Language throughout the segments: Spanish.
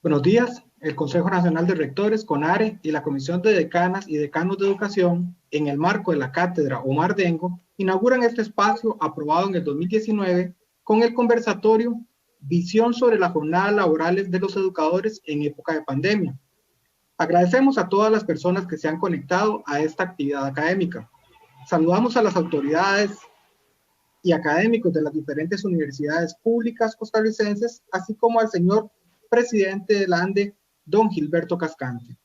Buenos días. El Consejo Nacional de Rectores, CONARE, y la Comisión de Decanas y Decanos de Educación, en el marco de la Cátedra Omar Dengo, inauguran este espacio aprobado en el 2019 con el conversatorio Visión sobre las jornadas laborales de los educadores en época de pandemia. Agradecemos a todas las personas que se han conectado a esta actividad académica. Saludamos a las autoridades y académicos de las diferentes universidades públicas costarricenses, así como al señor presidente del ANDE, don Gilberto Cascante.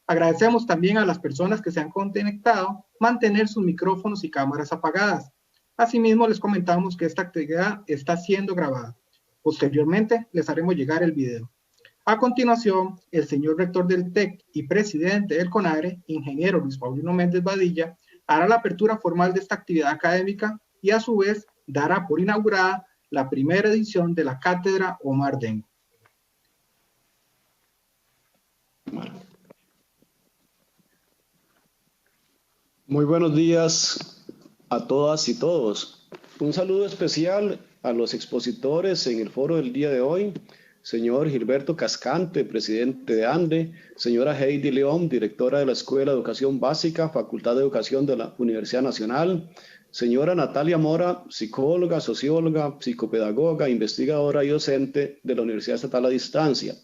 Agradecemos también a las personas que se han conectado mantener sus micrófonos y cámaras apagadas. Asimismo, les comentamos que esta actividad está siendo grabada. Posteriormente, les haremos llegar el video. A continuación, el señor rector del TEC y presidente del CONARE, ingeniero Luis Paulino Méndez Badilla, hará la apertura formal de esta actividad académica y a su vez dará por inaugurada la primera edición de la Cátedra Omar Dengo. Muy buenos días a todas y todos. Un saludo especial a los expositores en el foro del día de hoy, señor Gilberto Cascante, presidente de ANDE, señora Heidi León, directora de la Escuela de Educación Básica, Facultad de Educación de la Universidad Nacional, señora Natalia Mora, psicóloga, socióloga, psicopedagoga, investigadora y docente de la Universidad Estatal a Distancia.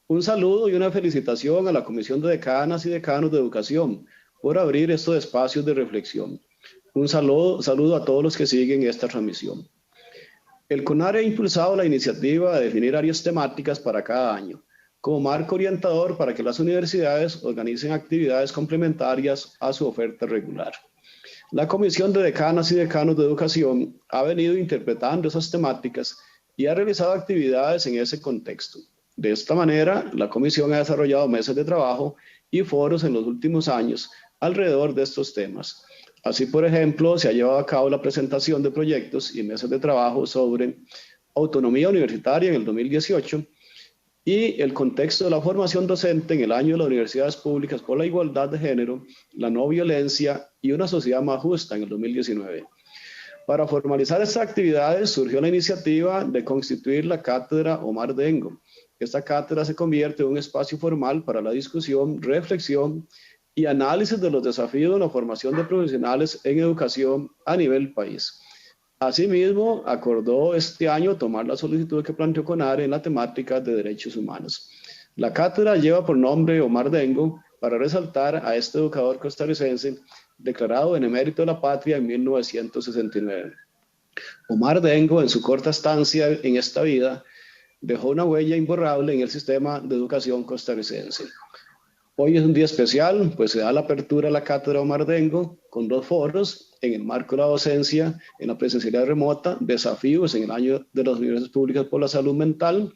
Un saludo y una felicitación a la Comisión de Decanas y Decanos de Educación por abrir estos espacios de reflexión. Un saludo a todos los que siguen esta transmisión. El CONARE ha impulsado la iniciativa de definir áreas temáticas para cada año, como marco orientador para que las universidades organicen actividades complementarias a su oferta regular. La Comisión de Decanas y Decanos de Educación ha venido interpretando esas temáticas y ha realizado actividades en ese contexto. De esta manera, la Comisión ha desarrollado mesas de trabajo y foros en los últimos años alrededor de estos temas. Así, por ejemplo, se ha llevado a cabo la presentación de proyectos y mesas de trabajo sobre autonomía universitaria en el 2018 y el contexto de la formación docente en el año de las universidades públicas por la igualdad de género, la no violencia y una sociedad más justa en el 2019. Para formalizar estas actividades surgió la iniciativa de constituir la Cátedra Omar Dengo. Esta cátedra se convierte en un espacio formal para la discusión, reflexión y análisis de los desafíos de la formación de profesionales en educación a nivel país. Asimismo, acordó este año tomar la solicitud que planteó CONARE en la temática de derechos humanos. La cátedra lleva por nombre Omar Dengo para resaltar a este educador costarricense declarado benemérito de la patria en 1969. Omar Dengo, en su corta estancia en esta vida, dejó una huella imborrable en el sistema de educación costarricense. Hoy es un día especial, pues se da la apertura a la Cátedra Omar Dengo con 2 foros en el marco de la docencia en la presencialidad remota, desafíos en el año de las universidades públicas por la salud mental.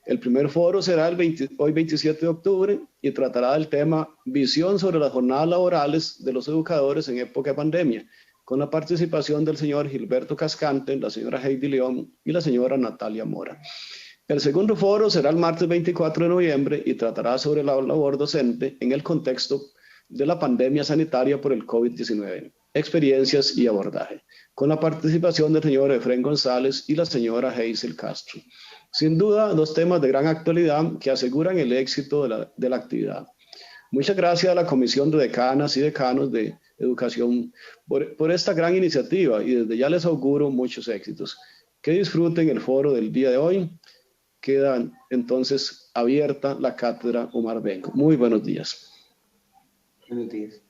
El primer foro será hoy 27 de octubre y tratará del tema visión sobre las jornadas laborales de los educadores en época de pandemia, con la participación del señor Gilberto Cascante, la señora Heidi León y la señora Natalia Mora. El segundo foro será el martes 24 de noviembre y tratará sobre la labor docente en el contexto de la pandemia sanitaria por el COVID-19, experiencias y abordaje, con la participación del señor Efrén González y la señora Hazel Castro. Sin duda, 2 temas de gran actualidad que aseguran el éxito de la actividad. Muchas gracias a la Comisión de Decanas y Decanos de Educación por esta gran iniciativa y desde ya les auguro muchos éxitos. Que disfruten el foro del día de hoy. Queda entonces abierta la Cátedra Omar Dengo. Muy buenos días. Buenos días.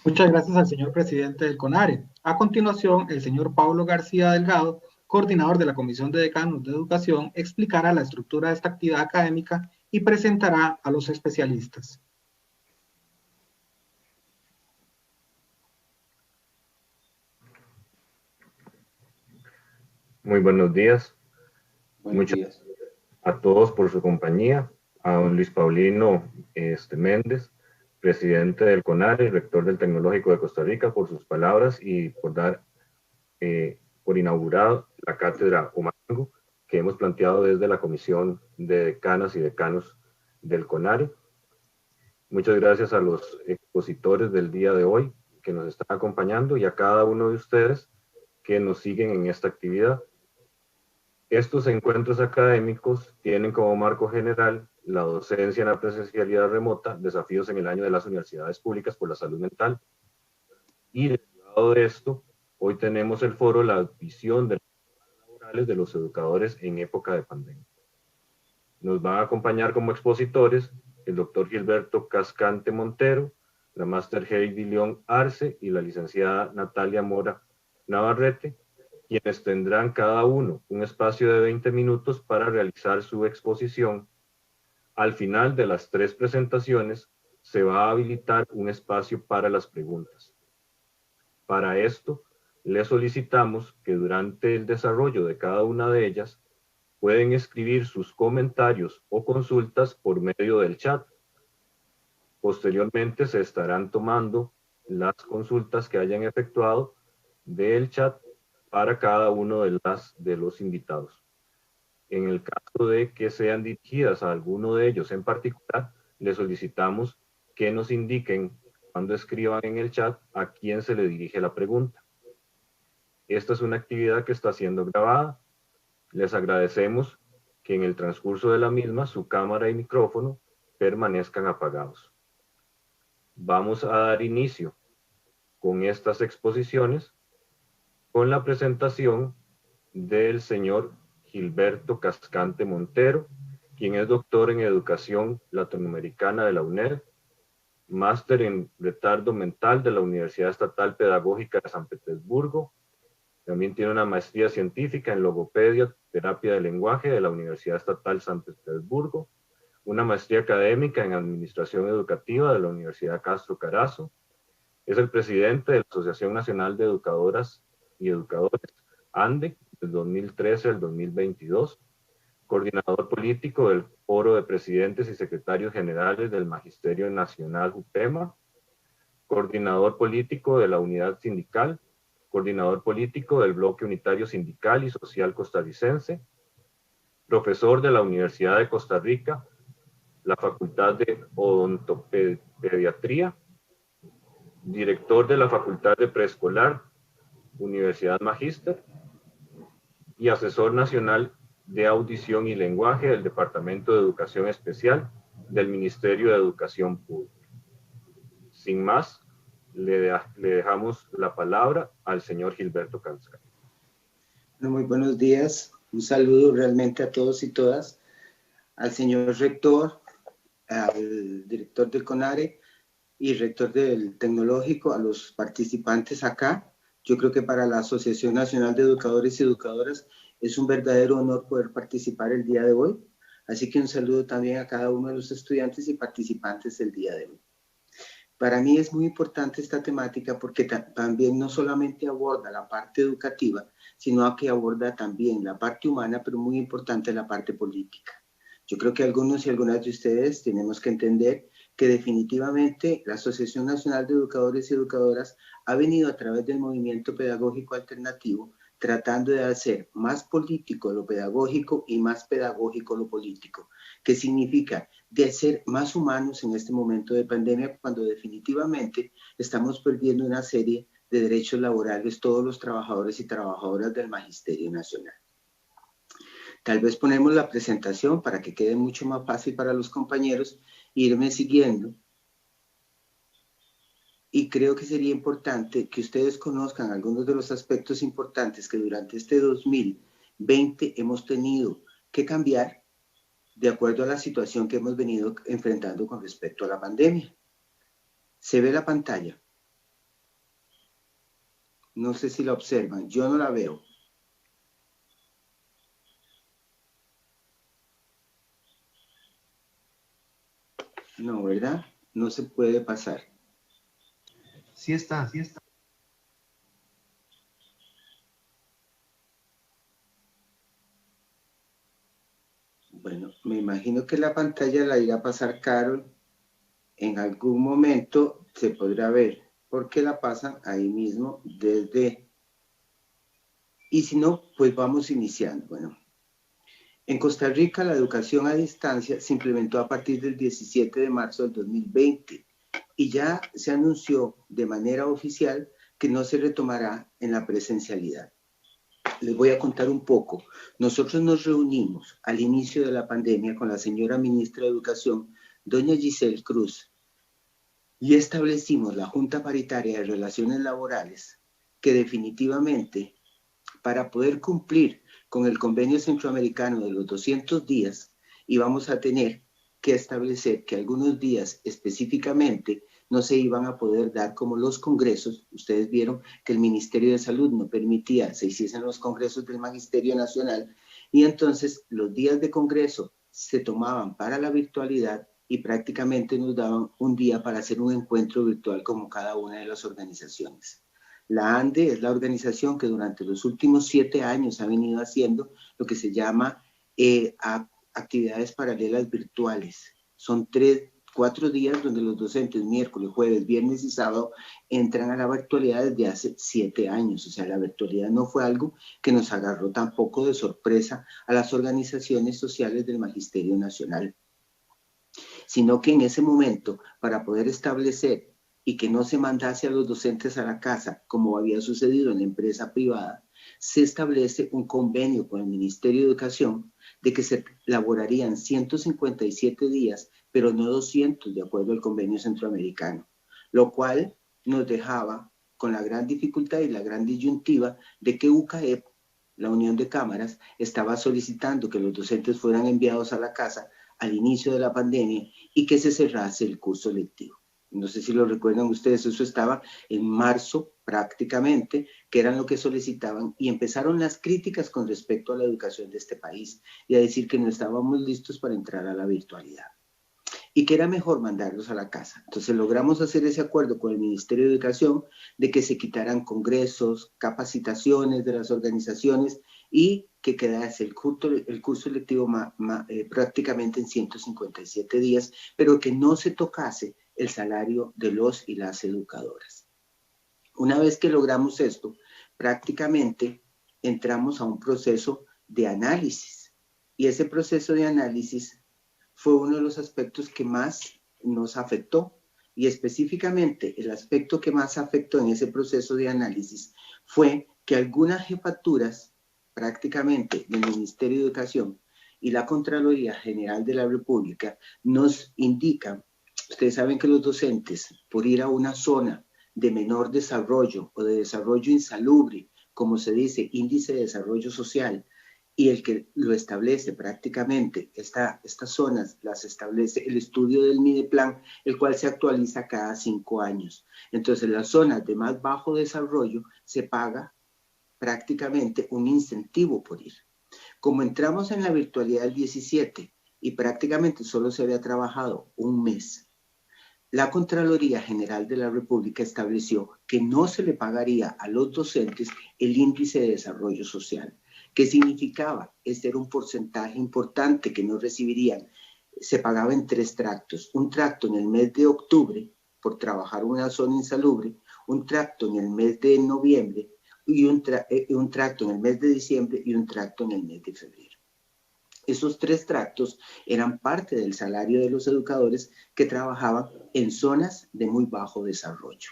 Muchas gracias al señor presidente del CONARE. A continuación, el señor Pablo García Delgado, coordinador de la Comisión de Decanos de Educación, explicará la estructura de esta actividad académica y presentará a los especialistas. Muy buenos días. Buenos días a todos por su compañía, a don Luis Paulino Méndez, presidente del CONARE y rector del Tecnológico de Costa Rica, por sus palabras y por dar por inaugurado la Cátedra Omar Dengo que hemos planteado desde la Comisión de Decanas y Decanos del CONARE. Muchas gracias a los expositores del día de hoy que nos están acompañando y a cada uno de ustedes que nos siguen en esta actividad. Estos encuentros académicos tienen como marco general la docencia en la presencialidad remota, desafíos en el año de las universidades públicas por la salud mental. Y derivado de esto, hoy tenemos el foro La visión de los laborales de los educadores en época de pandemia. Nos van a acompañar como expositores el doctor Gilberto Cascante Montero, la máster Heidi León Arce y la licenciada Natalia Mora Navarrete, quienes tendrán cada uno un espacio de 20 minutos para realizar su exposición. Al final de las 3 presentaciones, se va a habilitar un espacio para las preguntas. Para esto, les solicitamos que durante el desarrollo de cada una de ellas, pueden escribir sus comentarios o consultas por medio del chat. Posteriormente se estarán tomando las consultas que hayan efectuado del chat para cada uno de los invitados. En el caso de que sean dirigidas a alguno de ellos en particular, les solicitamos que nos indiquen cuando escriban en el chat a quién se le dirige la pregunta. Esta es una actividad que está siendo grabada. Les agradecemos que en el transcurso de la misma su cámara y micrófono permanezcan apagados. Vamos a dar inicio con estas exposiciones con la presentación del señor Gilberto Cascante Montero, quien es doctor en Educación Latinoamericana de la UNED, máster en Retardo Mental de la Universidad Estatal Pedagógica de San Petersburgo. También tiene una maestría científica en Logopedia, Terapia del Lenguaje de la Universidad Estatal San Petersburgo, una maestría académica en Administración Educativa de la Universidad Castro Carazo. Es el presidente de la Asociación Nacional de Educadoras y Educadores, ANDE, del 2013 al 2022, coordinador político del Foro de Presidentes y Secretarios Generales del Magisterio Nacional JUPEMA, coordinador político de la Unidad Sindical, coordinador político del Bloque Unitario Sindical y Social Costarricense, profesor de la Universidad de Costa Rica, la Facultad de Odontopediatría, director de la Facultad de Preescolar, Universidad Magíster, y asesor nacional de audición y lenguaje del Departamento de Educación Especial del Ministerio de Educación Pública. Sin más, le dejamos la palabra al señor Gilberto Cascante. Bueno, muy buenos días. Un saludo realmente a todos y todas, al señor rector, al director del CONARE y rector del Tecnológico, a los participantes acá. Yo creo que para la Asociación Nacional de Educadores y Educadoras es un verdadero honor poder participar el día de hoy. Así que un saludo también a cada uno de los estudiantes y participantes del día de hoy. Para mí es muy importante esta temática porque también no solamente aborda la parte educativa, sino que aborda también la parte humana, pero muy importante la parte política. Yo creo que algunos y algunas de ustedes tenemos que entender que definitivamente la Asociación Nacional de Educadores y Educadoras ha venido a través del movimiento pedagógico alternativo tratando de hacer más político lo pedagógico y más pedagógico lo político, que significa de ser más humanos en este momento de pandemia, cuando definitivamente estamos perdiendo una serie de derechos laborales todos los trabajadores y trabajadoras del Magisterio Nacional. Tal vez ponemos la presentación para que quede mucho más fácil para los compañeros irme siguiendo. Y creo que sería importante que ustedes conozcan algunos de los aspectos importantes que durante este 2020 hemos tenido que cambiar de acuerdo a la situación que hemos venido enfrentando con respecto a la pandemia. ¿Se ve la pantalla? No sé si la observan, yo no la veo. No, ¿verdad? No se puede pasar. Sí está, sí está. Bueno, me imagino que la pantalla la irá a pasar Carol. En algún momento se podrá ver, porque la pasan ahí mismo desde... Y si no, pues vamos iniciando. Bueno, en Costa Rica la educación a distancia se implementó a partir del 17 de marzo del 2020 y ya se anunció de manera oficial que no se retomará en la presencialidad. les voy a contar un poco. Nosotros nos reunimos al inicio de la pandemia con la señora ministra de Educación, doña Giselle Cruz, y establecimos la Junta Paritaria de Relaciones Laborales, que definitivamente, para poder cumplir con el convenio centroamericano de los 200 días, íbamos a tener que establecer que algunos días específicamente no se iban a poder dar como los congresos. Ustedes vieron que el Ministerio de Salud no permitía se hiciesen los congresos del Magisterio Nacional, y entonces los días de congreso se tomaban para la virtualidad y prácticamente nos daban un día para hacer un encuentro virtual como cada una de las organizaciones. La ANDE es la organización que durante los últimos 7 años ha venido haciendo lo que se llama actividades paralelas virtuales. Son 4 días donde los docentes miércoles, jueves, viernes y sábado entran a la virtualidad desde hace 7 años. O sea, la virtualidad no fue algo que nos agarró tampoco de sorpresa a las organizaciones sociales del Magisterio Nacional, sino que en ese momento, para poder establecer y que no se mandase a los docentes a la casa, como había sucedido en la empresa privada, se establece un convenio con el Ministerio de Educación de que se elaborarían 157 días, pero no 200, de acuerdo al convenio centroamericano, lo cual nos dejaba con la gran dificultad y la gran disyuntiva de que UCAEP, la Unión de Cámaras, estaba solicitando que los docentes fueran enviados a la casa al inicio de la pandemia y que se cerrase el curso lectivo. No sé si lo recuerdan ustedes, eso estaba en marzo prácticamente, que eran lo que solicitaban, y empezaron las críticas con respecto a la educación de este país y a decir que no estábamos listos para entrar a la virtualidad y que era mejor mandarlos a la casa. Entonces logramos hacer ese acuerdo con el Ministerio de Educación de que se quitaran congresos, capacitaciones de las organizaciones y que quedase el curso lectivo prácticamente en 157 días, pero que no se tocase el salario de los y las educadoras. Una vez que logramos esto, prácticamente entramos a un proceso de análisis, y ese proceso de análisis fue uno de los aspectos que más nos afectó, y específicamente el aspecto que más afectó en ese proceso de análisis fue que algunas jefaturas prácticamente del Ministerio de Educación y la Contraloría General de la República nos indican. Ustedes saben que los docentes, por ir a una zona de menor desarrollo o de desarrollo insalubre, como se dice, índice de desarrollo social, y el que lo establece prácticamente, estas zonas las establece el estudio del Mideplan, el cual se actualiza cada 5 años. Entonces, las zonas de más bajo desarrollo se paga prácticamente un incentivo por ir. Como entramos en la virtualidad del 17 y prácticamente solo se había trabajado un mes, la Contraloría General de la República estableció que no se le pagaría a los docentes el índice de desarrollo social. ¿Qué significaba? Este era un porcentaje importante que no recibirían. Se pagaba en 3 tractos. Un tracto en el mes de octubre, por trabajar una zona insalubre, un tracto en el mes de noviembre, y un tracto en el mes de diciembre y un tracto en el mes de febrero. Esos 3 tractos eran parte del salario de los educadores que trabajaban en zonas de muy bajo desarrollo.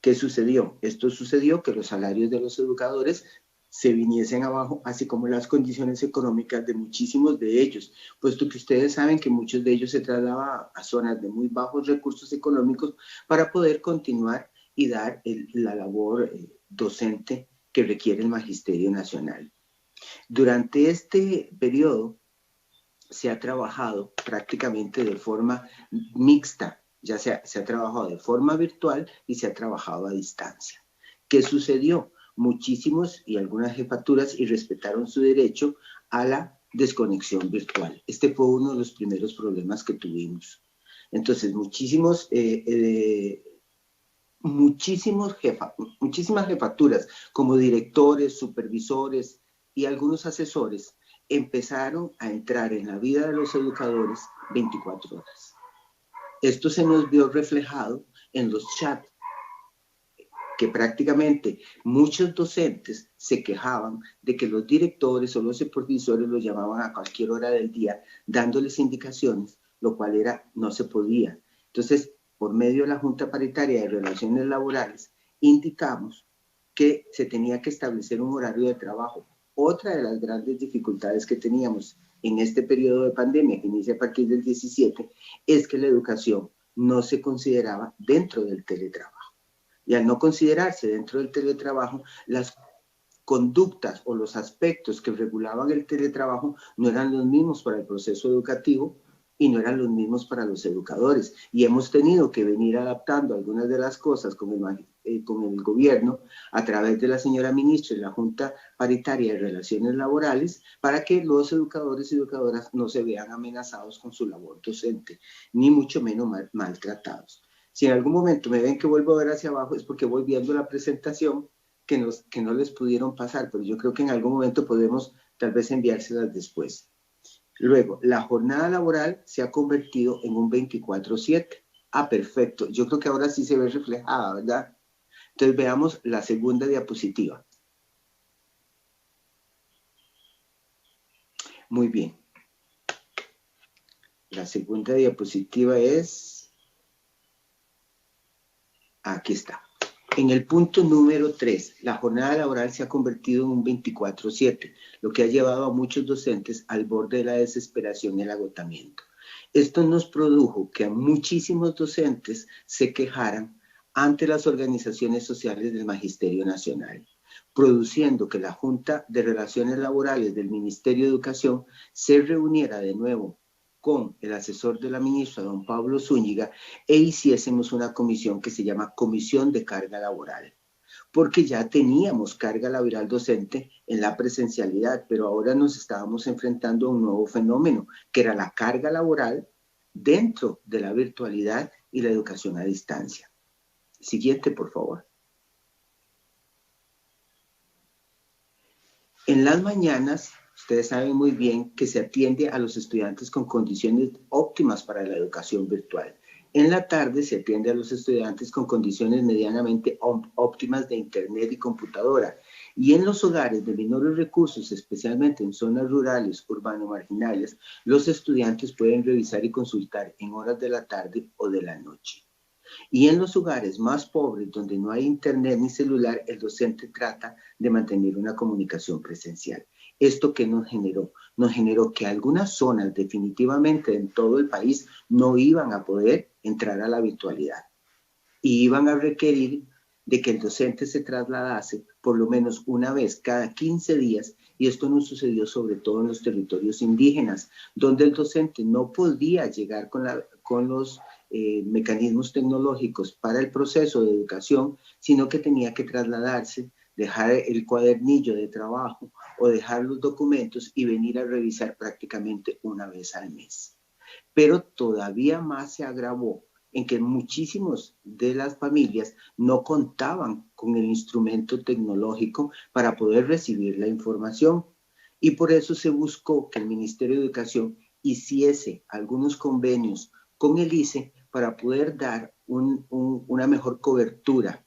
¿Qué sucedió? Esto sucedió que los salarios de los educadores se viniesen abajo, así como las condiciones económicas de muchísimos de ellos, puesto que ustedes saben que muchos de ellos se trasladaban a zonas de muy bajos recursos económicos para poder continuar y dar la labor docente que requiere el Magisterio Nacional. Durante este periodo se ha trabajado prácticamente de forma mixta, ya se ha trabajado de forma virtual y se ha trabajado a distancia. ¿Qué sucedió? Muchísimos y algunas jefaturas irrespetaron su derecho a la desconexión virtual. Este fue uno de los primeros problemas que tuvimos. Entonces, muchísimas jefaturas, como directores, supervisores y algunos asesores, empezaron a entrar en la vida de los educadores 24 horas. Esto se nos vio reflejado en los chats, que prácticamente muchos docentes se quejaban de que los directores o los supervisores los llamaban a cualquier hora del día dándoles indicaciones, lo cual no se podía. Entonces, por medio de la Junta Paritaria de Relaciones Laborales, indicamos que se tenía que establecer un horario de trabajo. Otra de las grandes dificultades que teníamos en este periodo de pandemia, que inicia a partir del 17, es que la educación no se consideraba dentro del teletrabajo. Y al no considerarse dentro del teletrabajo, las conductas o los aspectos que regulaban el teletrabajo no eran los mismos para el proceso educativo y no eran los mismos para los educadores. Y hemos tenido que venir adaptando algunas de las cosas con el gobierno a través de la señora ministra y la Junta Paritaria de Relaciones Laborales para que los educadores y educadoras no se vean amenazados con su labor docente, ni mucho menos maltratados. Si en algún momento me ven que vuelvo a ver hacia abajo es porque voy viendo la presentación que no les pudieron pasar, pero yo creo que en algún momento podemos tal vez enviárselas después. Luego, la jornada laboral se ha convertido en un 24/7. Ah, perfecto. Yo creo que ahora sí se ve reflejada, ¿verdad? Entonces veamos la segunda diapositiva. Muy bien. La segunda diapositiva es... Aquí está. En el punto número 3, la jornada laboral se ha convertido en un 24/7, lo que ha llevado a muchos docentes al borde de la desesperación y el agotamiento. Esto nos produjo que a muchísimos docentes se quejaran ante las organizaciones sociales del Magisterio Nacional, produciendo que la Junta de Relaciones Laborales del Ministerio de Educación se reuniera de nuevo con el asesor de la ministra, don Pablo Zúñiga, e hiciésemos una comisión que se llama Comisión de Carga Laboral, porque ya teníamos carga laboral docente en la presencialidad, pero ahora nos estábamos enfrentando a un nuevo fenómeno, que era la carga laboral dentro de la virtualidad y la educación a distancia. Siguiente, por favor. En las mañanas, ustedes saben muy bien que se atiende a los estudiantes con condiciones óptimas para la educación virtual. En la tarde se atiende a los estudiantes con condiciones medianamente óptimas de internet y computadora. Y en los hogares de menores recursos, especialmente en zonas rurales, urbano-marginales, los estudiantes pueden revisar y consultar en horas de la tarde o de la noche. Y en los hogares más pobres, donde no hay internet ni celular, el docente trata de mantener una comunicación presencial. ¿Esto qué nos generó? Nos generó que algunas zonas definitivamente en todo el país no iban a poder entrar a la virtualidad y iban a requerir de que el docente se trasladase por lo menos una vez cada 15 días, y esto nos sucedió sobre todo en los territorios indígenas, donde el docente no podía llegar con los mecanismos tecnológicos para el proceso de educación, sino que tenía que trasladarse, dejar el cuadernillo de trabajo o dejar los documentos y venir a revisar prácticamente una vez al mes. Pero todavía más se agravó en que muchísimos de las familias no contaban con el instrumento tecnológico para poder recibir la información. Y por eso se buscó que el Ministerio de Educación hiciese algunos convenios con el ICE para poder dar una mejor cobertura,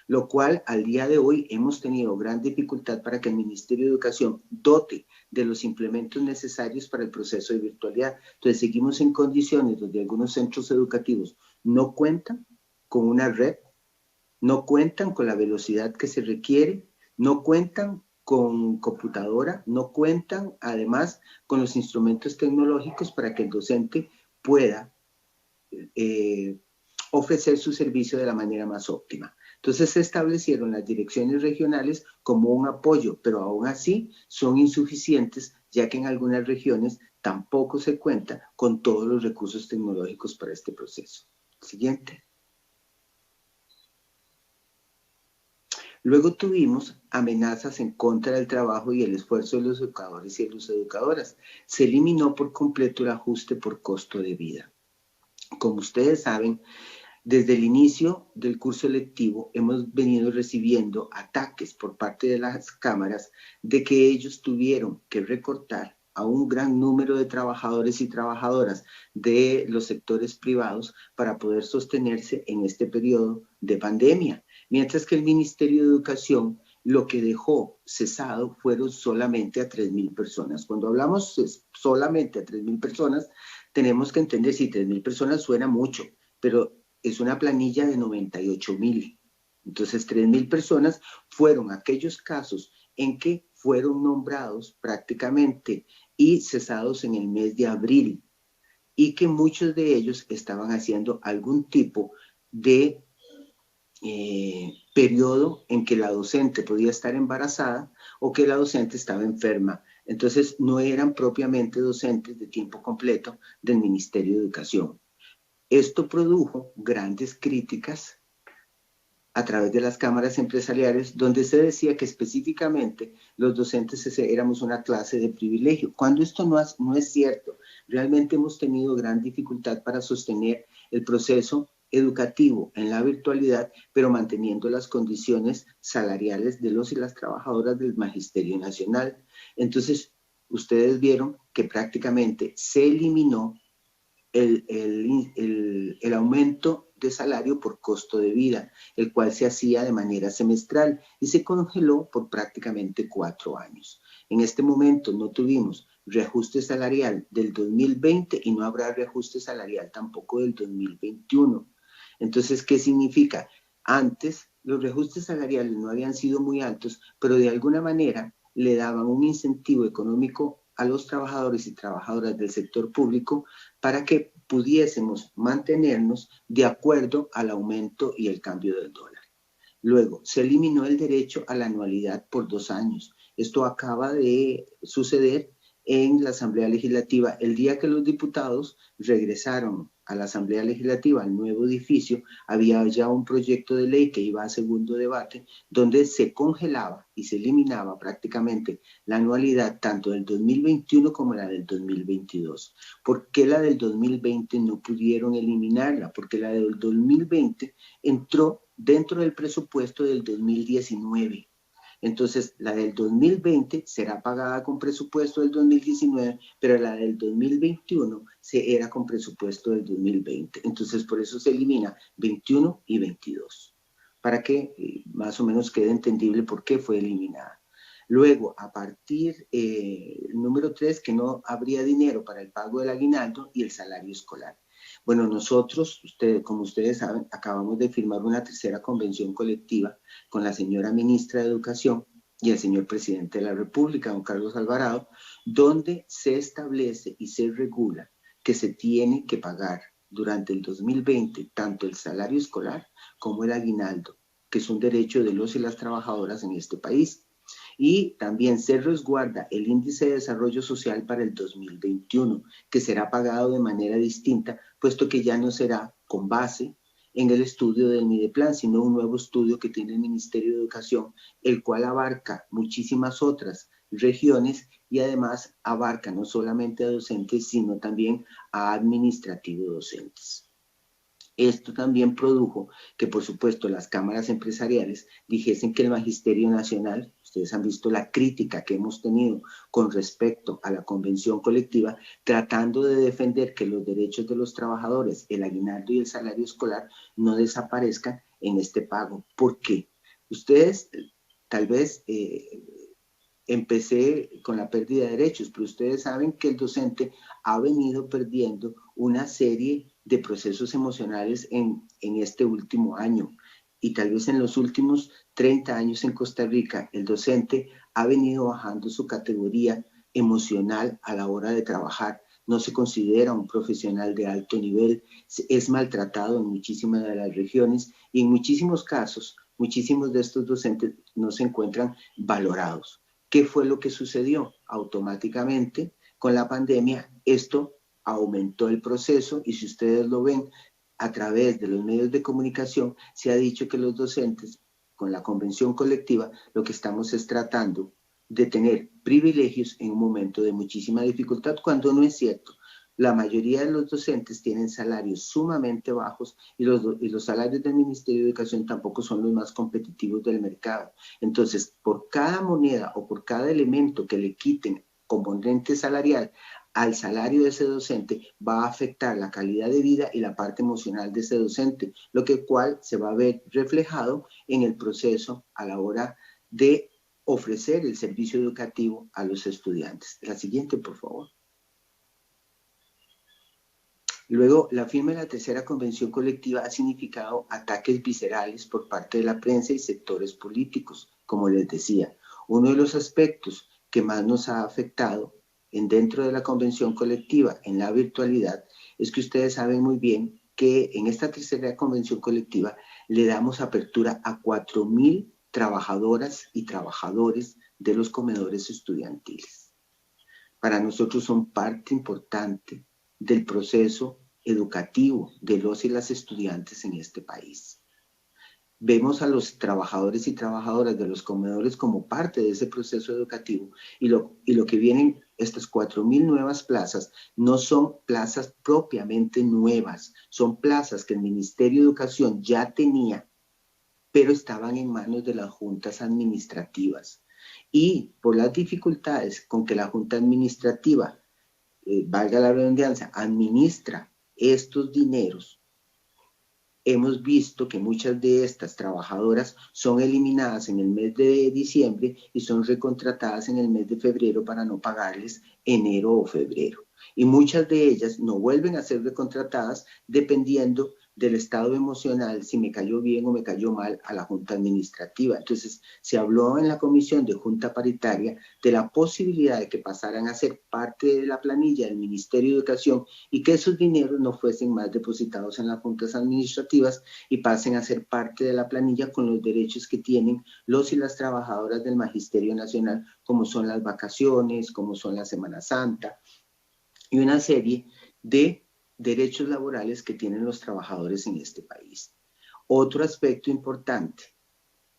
lo cual al día de hoy hemos tenido gran dificultad para que el Ministerio de Educación dote de los implementos necesarios para el proceso de virtualidad. Entonces seguimos en condiciones donde algunos centros educativos no cuentan con una red, no cuentan con la velocidad que se requiere, no cuentan con computadora, no cuentan además con los instrumentos tecnológicos para que el docente pueda ofrecer su servicio de la manera más óptima. Entonces se establecieron las direcciones regionales como un apoyo, pero aún así son insuficientes, ya que en algunas regiones tampoco se cuenta con todos los recursos tecnológicos para este proceso. Siguiente. Luego tuvimos amenazas en contra del trabajo y el esfuerzo de los educadores y de las educadoras. Se eliminó por completo el ajuste por costo de vida. Como ustedes saben, desde el inicio del curso lectivo hemos venido recibiendo ataques por parte de las cámaras de que ellos tuvieron que recortar a un gran número de trabajadores y trabajadoras de los sectores privados para poder sostenerse en este periodo de pandemia, mientras que el Ministerio de Educación lo que dejó cesado fueron solamente a 3.000 personas. Cuando hablamos solamente a 3.000 personas, tenemos que entender si 3.000 personas suena mucho, pero es una planilla de 98.000. Entonces, 3.000 personas fueron aquellos casos en que fueron nombrados prácticamente y cesados en el mes de abril, y que muchos de ellos estaban haciendo algún tipo de periodo en que la docente podía estar embarazada o que la docente estaba enferma. Entonces, no eran propiamente docentes de tiempo completo del Ministerio de Educación. Esto produjo grandes críticas a través de las cámaras empresariales, donde se decía que específicamente los docentes éramos una clase de privilegio, cuando esto no es cierto. Realmente hemos tenido gran dificultad para sostener el proceso educativo en la virtualidad, pero manteniendo las condiciones salariales de los y las trabajadoras del Magisterio Nacional. Entonces, ustedes vieron que prácticamente se eliminó el aumento de salario por costo de vida, el cual se hacía de manera semestral y se congeló por prácticamente 4 años. En este momento no tuvimos reajuste salarial del 2020 y no habrá reajuste salarial tampoco del 2021. Entonces, ¿qué significa? Antes los reajustes salariales no habían sido muy altos, pero de alguna manera le daban un incentivo económico a los trabajadores y trabajadoras del sector público para que pudiésemos mantenernos de acuerdo al aumento y el cambio del dólar. Luego, se eliminó el derecho a la anualidad por 2 años. Esto acaba de suceder en la Asamblea Legislativa el día que los diputados regresaron a la Asamblea Legislativa, al nuevo edificio. Había ya un proyecto de ley que iba a segundo debate, donde se congelaba y se eliminaba prácticamente la anualidad tanto del 2021 como la del 2022. ¿Por qué la del 2020 no pudieron eliminarla? Porque la del 2020 entró dentro del presupuesto del 2019. Entonces, la del 2020 será pagada con presupuesto del 2019, pero la del 2021 era con presupuesto del 2020. Entonces, por eso se elimina 21 y 22, para que más o menos quede entendible por qué fue eliminada. Luego, a partir número 3, que no habría dinero para el pago del aguinaldo y el salario escolar. Bueno, nosotros, como ustedes saben, acabamos de firmar una tercera convención colectiva con la señora ministra de Educación y el señor presidente de la República, don Carlos Alvarado, donde se establece y se regula que se tiene que pagar durante el 2020 tanto el salario escolar como el aguinaldo, que es un derecho de los y las trabajadoras en este país. Y también se resguarda el índice de desarrollo social para el 2021, que será pagado de manera distinta, puesto que ya no será con base en el estudio del Mideplan, sino un nuevo estudio que tiene el Ministerio de Educación, el cual abarca muchísimas otras regiones y además abarca no solamente a docentes, sino también a administrativos docentes. Esto también produjo que, por supuesto, las cámaras empresariales dijesen que el Magisterio Nacional, ustedes han visto la crítica que hemos tenido con respecto a la convención colectiva, tratando de defender que los derechos de los trabajadores, el aguinaldo y el salario escolar no desaparezcan en este pago. ¿Por qué? Ustedes, tal vez, empecé con la pérdida de derechos, pero ustedes saben que el docente ha venido perdiendo una serie de procesos emocionales en este último año, y tal vez en los últimos 30 años en Costa Rica el docente ha venido bajando su categoría emocional a la hora de trabajar. No se considera un profesional de alto nivel, es maltratado en muchísimas de las regiones y en muchísimos casos, muchísimos de estos docentes no se encuentran valorados. ¿Qué fue lo que sucedió? Automáticamente, con la pandemia, esto aumentó el proceso, y si ustedes lo ven a través de los medios de comunicación, se ha dicho que los docentes, con la convención colectiva, lo que estamos es tratando de tener privilegios en un momento de muchísima dificultad, cuando no es cierto. La mayoría de los docentes tienen salarios sumamente bajos y los salarios del Ministerio de Educación tampoco son los más competitivos del mercado. Entonces, por cada moneda o por cada elemento que le quiten componente salarial al salario de ese docente, va a afectar la calidad de vida y la parte emocional de ese docente, lo que cual se va a ver reflejado en el proceso a la hora de ofrecer el servicio educativo a los estudiantes. La siguiente, por favor. Luego, la firma de la tercera convención colectiva ha significado ataques viscerales por parte de la prensa y sectores políticos, como les decía. Uno de los aspectos que más nos ha afectado dentro de la convención colectiva en la virtualidad es que ustedes saben muy bien que en esta tercera convención colectiva le damos apertura a 4.000 trabajadoras y trabajadores de los comedores estudiantiles. Para nosotros son parte importante del proceso educativo de los y las estudiantes en este país. Vemos a los trabajadores y trabajadoras de los comedores como parte de ese proceso educativo y lo que vienen, estas 4.000 nuevas plazas, no son plazas propiamente nuevas, son plazas que el Ministerio de Educación ya tenía, pero estaban en manos de las juntas administrativas. Y por las dificultades con que la junta administrativa, valga la redundancia, administra estos dineros, hemos visto que muchas de estas trabajadoras son eliminadas en el mes de diciembre y son recontratadas en el mes de febrero para no pagarles enero o febrero. Y muchas de ellas no vuelven a ser recontratadas dependiendo del estado emocional, si me cayó bien o me cayó mal a la Junta Administrativa. Entonces, se habló en la Comisión de Junta Paritaria de la posibilidad de que pasaran a ser parte de la planilla del Ministerio de Educación y que esos dineros no fuesen más depositados en las juntas administrativas y pasen a ser parte de la planilla con los derechos que tienen los y las trabajadoras del Magisterio Nacional, como son las vacaciones, como son la Semana Santa y una serie de derechos laborales que tienen los trabajadores en este país. Otro aspecto importante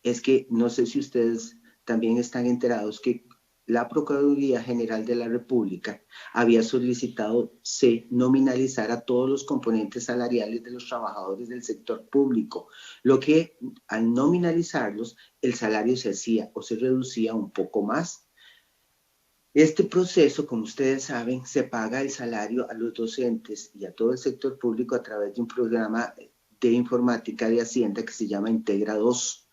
es que, no sé si ustedes también están enterados, que la Procuraduría General de la República había solicitado se nominalizara todos los componentes salariales de los trabajadores del sector público, lo que al nominalizarlos el salario se hacía o se reducía un poco más. Este proceso, como ustedes saben, se paga el salario a los docentes y a todo el sector público a través de un programa de informática de Hacienda que se llama Integra 2.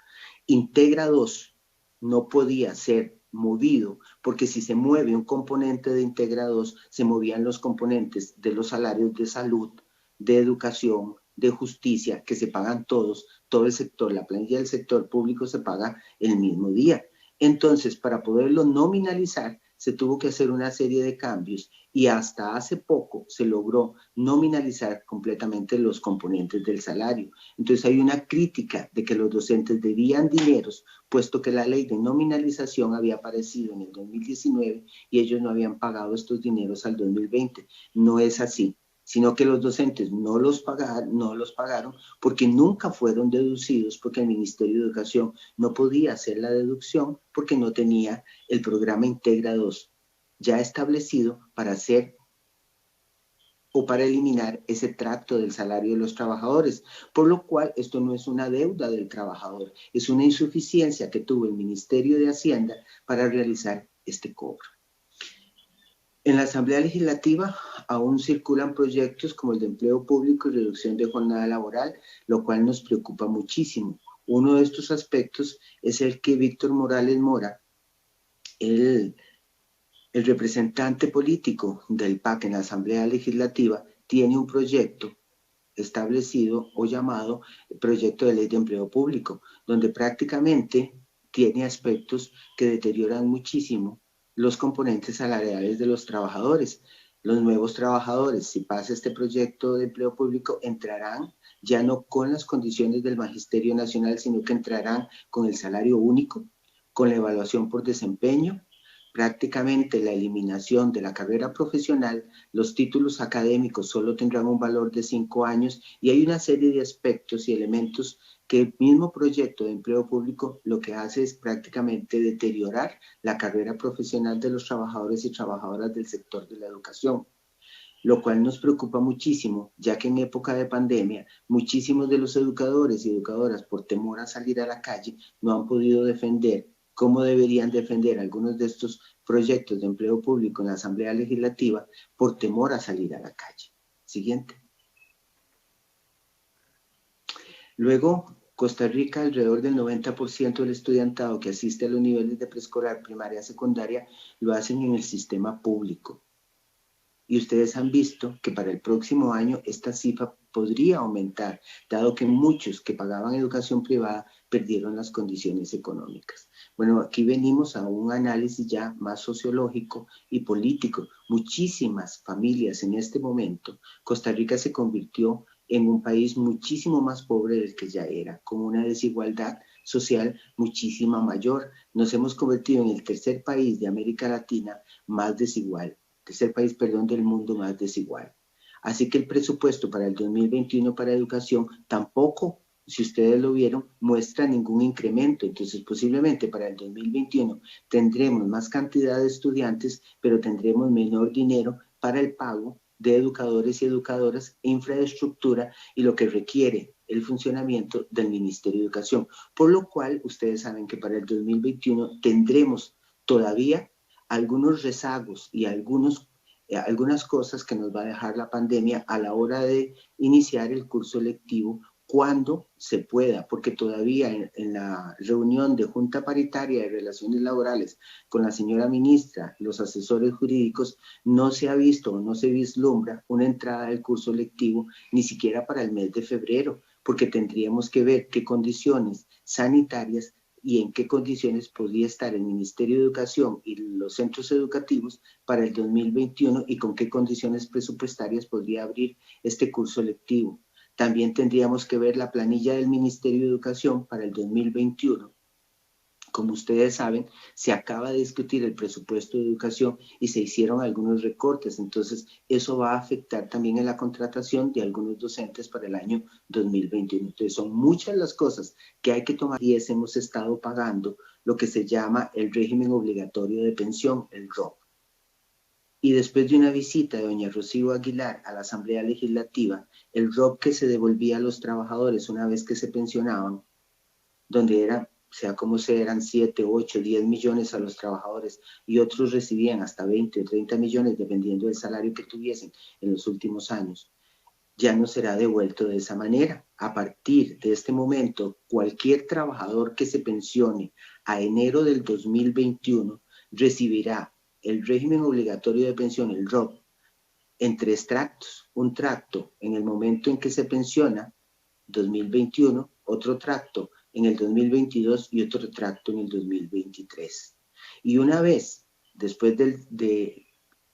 Integra 2 no podía ser movido porque si se mueve un componente de Integra 2, se movían los componentes de los salarios de salud, de educación, de justicia, que se pagan todos, todo el sector, la planilla del sector público se paga el mismo día. Entonces, para poderlo nominalizar, se tuvo que hacer una serie de cambios y hasta hace poco se logró nominalizar completamente los componentes del salario. Entonces hay una crítica de que los docentes debían dineros, puesto que la ley de nominalización había aparecido en el 2019 y ellos no habían pagado estos dineros al 2020. No es así, sino que los docentes no los pagaron porque nunca fueron deducidos, porque el Ministerio de Educación no podía hacer la deducción porque no tenía el programa Integra 2 ya establecido para hacer o para eliminar ese tracto del salario de los trabajadores, por lo cual esto no es una deuda del trabajador, es una insuficiencia que tuvo el Ministerio de Hacienda para realizar este cobro. En la Asamblea Legislativa aún circulan proyectos como el de empleo público y reducción de jornada laboral, lo cual nos preocupa muchísimo. Uno de estos aspectos es el que Víctor Morales Mora, el representante político del PAC en la Asamblea Legislativa, tiene un proyecto establecido o llamado Proyecto de Ley de Empleo Público, donde prácticamente tiene aspectos que deterioran muchísimo los componentes salariales de los trabajadores. Los nuevos trabajadores, si pasa este proyecto de empleo público, entrarán ya no con las condiciones del Magisterio Nacional, sino que entrarán con el salario único, con la evaluación por desempeño, prácticamente la eliminación de la carrera profesional, los títulos académicos solo tendrán un valor de 5 años y hay una serie de aspectos y elementos que el mismo proyecto de empleo público lo que hace es prácticamente deteriorar la carrera profesional de los trabajadores y trabajadoras del sector de la educación, lo cual nos preocupa muchísimo, ya que en época de pandemia muchísimos de los educadores y educadoras por temor a salir a la calle no han podido defender cómo deberían defender algunos de estos proyectos de empleo público en la Asamblea Legislativa por temor a salir a la calle. Siguiente. Luego, Costa Rica, alrededor del 90% del estudiantado que asiste a los niveles de preescolar, primaria, secundaria, lo hacen en el sistema público. Y ustedes han visto que para el próximo año esta cifra podría aumentar, dado que muchos que pagaban educación privada perdieron las condiciones económicas. Bueno, aquí venimos a un análisis ya más sociológico y político. Muchísimas familias en este momento, Costa Rica se convirtió en un país muchísimo más pobre del que ya era, con una desigualdad social muchísima mayor. Nos hemos convertido en el tercer país de América Latina más desigual, tercer país, perdón, del mundo más desigual. Así que el presupuesto para el 2021 para educación tampoco, si ustedes lo vieron, muestra ningún incremento. Entonces, posiblemente para el 2021 tendremos más cantidad de estudiantes, pero tendremos menor dinero para el pago de educadores y educadoras, infraestructura y lo que requiere el funcionamiento del Ministerio de Educación. Por lo cual, ustedes saben que para el 2021 tendremos todavía algunos rezagos y algunas cosas que nos va a dejar la pandemia a la hora de iniciar el curso lectivo cuando se pueda, porque todavía en la reunión de Junta Paritaria de Relaciones Laborales con la señora ministra, los asesores jurídicos, no se ha visto o no se vislumbra una entrada del curso lectivo ni siquiera para el mes de febrero, porque tendríamos que ver qué condiciones sanitarias y en qué condiciones podría estar el Ministerio de Educación y los centros educativos para el 2021 y con qué condiciones presupuestarias podría abrir este curso lectivo. También tendríamos que ver la planilla del Ministerio de Educación para el 2021. Como ustedes saben, se acaba de discutir el presupuesto de educación y se hicieron algunos recortes. Entonces, eso va a afectar también en la contratación de algunos docentes para el año 2021. Entonces, son muchas las cosas que hay que tomar y hemos estado pagando lo que se llama el régimen obligatorio de pensión, el ROP. Y después de una visita de doña Rocío Aguilar a la Asamblea Legislativa, el ROP que se devolvía a los trabajadores una vez que se pensionaban, donde era, sea como sea, eran 7, 8, 10 millones a los trabajadores y otros recibían hasta 20 o 30 millones dependiendo del salario que tuviesen en los últimos años, ya no será devuelto de esa manera. A partir de este momento, cualquier trabajador que se pensione a enero del 2021 recibirá el régimen obligatorio de pensión, el ROP, en 3 tractos. Un tracto en el momento en que se pensiona, 2021, otro tracto en el 2022 y otro tracto en el 2023. Y una vez, después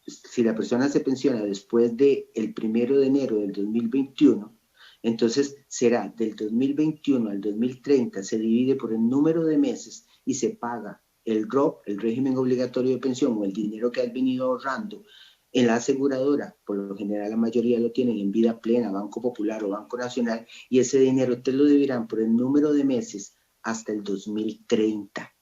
si la persona se pensiona después del 1 de enero del 2021, entonces será del 2021 al 2030, se divide por el número de meses y se paga el ROP, el régimen obligatorio de pensión, o el dinero que has venido ahorrando en la aseguradora. Por lo general la mayoría lo tienen en Vida Plena, Banco Popular o Banco Nacional, y ese dinero te lo deberán por el número de meses hasta el 2030.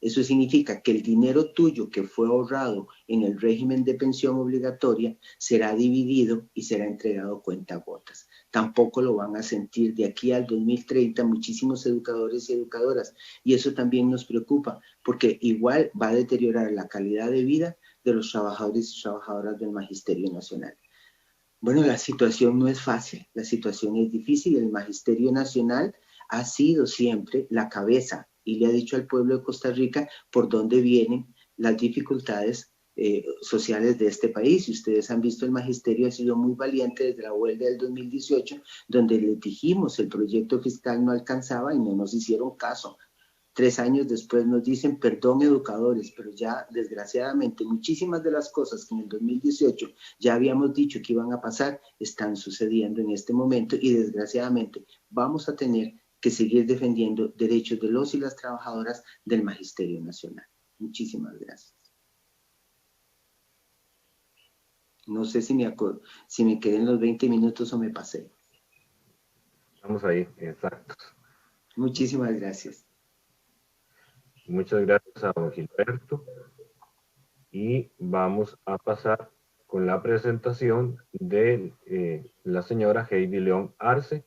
Eso significa que el dinero tuyo que fue ahorrado en el régimen de pensión obligatoria será dividido y será entregado cuentagotas. Tampoco lo van a sentir de aquí al 2030 muchísimos educadores y educadoras, y eso también nos preocupa porque igual va a deteriorar la calidad de vida de los trabajadores y trabajadoras del Magisterio Nacional. Bueno, la situación no es fácil, la situación es difícil. El Magisterio Nacional ha sido siempre la cabeza y le ha dicho al pueblo de Costa Rica por dónde vienen las dificultades sociales de este país. Y ustedes han visto, el magisterio ha sido muy valiente desde la huelga del 2018, donde les dijimos el proyecto fiscal no alcanzaba y no nos hicieron caso. 3 años después nos dicen, perdón educadores, pero ya desgraciadamente muchísimas de las cosas que en el 2018 ya habíamos dicho que iban a pasar, están sucediendo en este momento y desgraciadamente vamos a tener que seguir defendiendo derechos de los y las trabajadoras del Magisterio Nacional. Muchísimas gracias. No sé si me quedé en los 20 minutos o me pasé. Estamos ahí, exacto. Muchísimas gracias. Muchas gracias a don Gilberto. Y vamos a pasar con la presentación de la señora Heidi León Arce.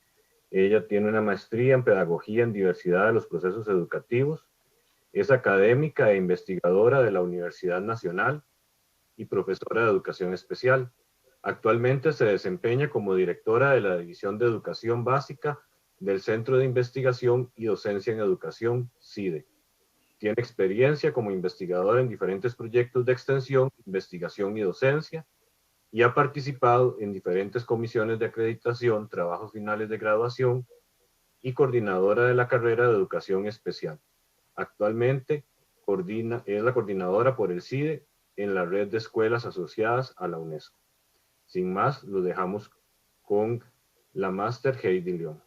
Ella tiene una maestría en Pedagogía en Diversidad de los Procesos Educativos. Es académica e investigadora de la Universidad Nacional y profesora de Educación Especial. Actualmente se desempeña como directora de la División de Educación Básica del Centro de Investigación y Docencia en Educación, CIDE. Tiene experiencia como investigadora en diferentes proyectos de extensión, investigación y docencia. y ha participado en diferentes comisiones de acreditación, trabajos finales de graduación y coordinadora de la carrera de Educación Especial. Actualmente es la coordinadora por el CIDE en la red de escuelas asociadas a la UNESCO. Sin más, lo dejamos con la máster Heidi León.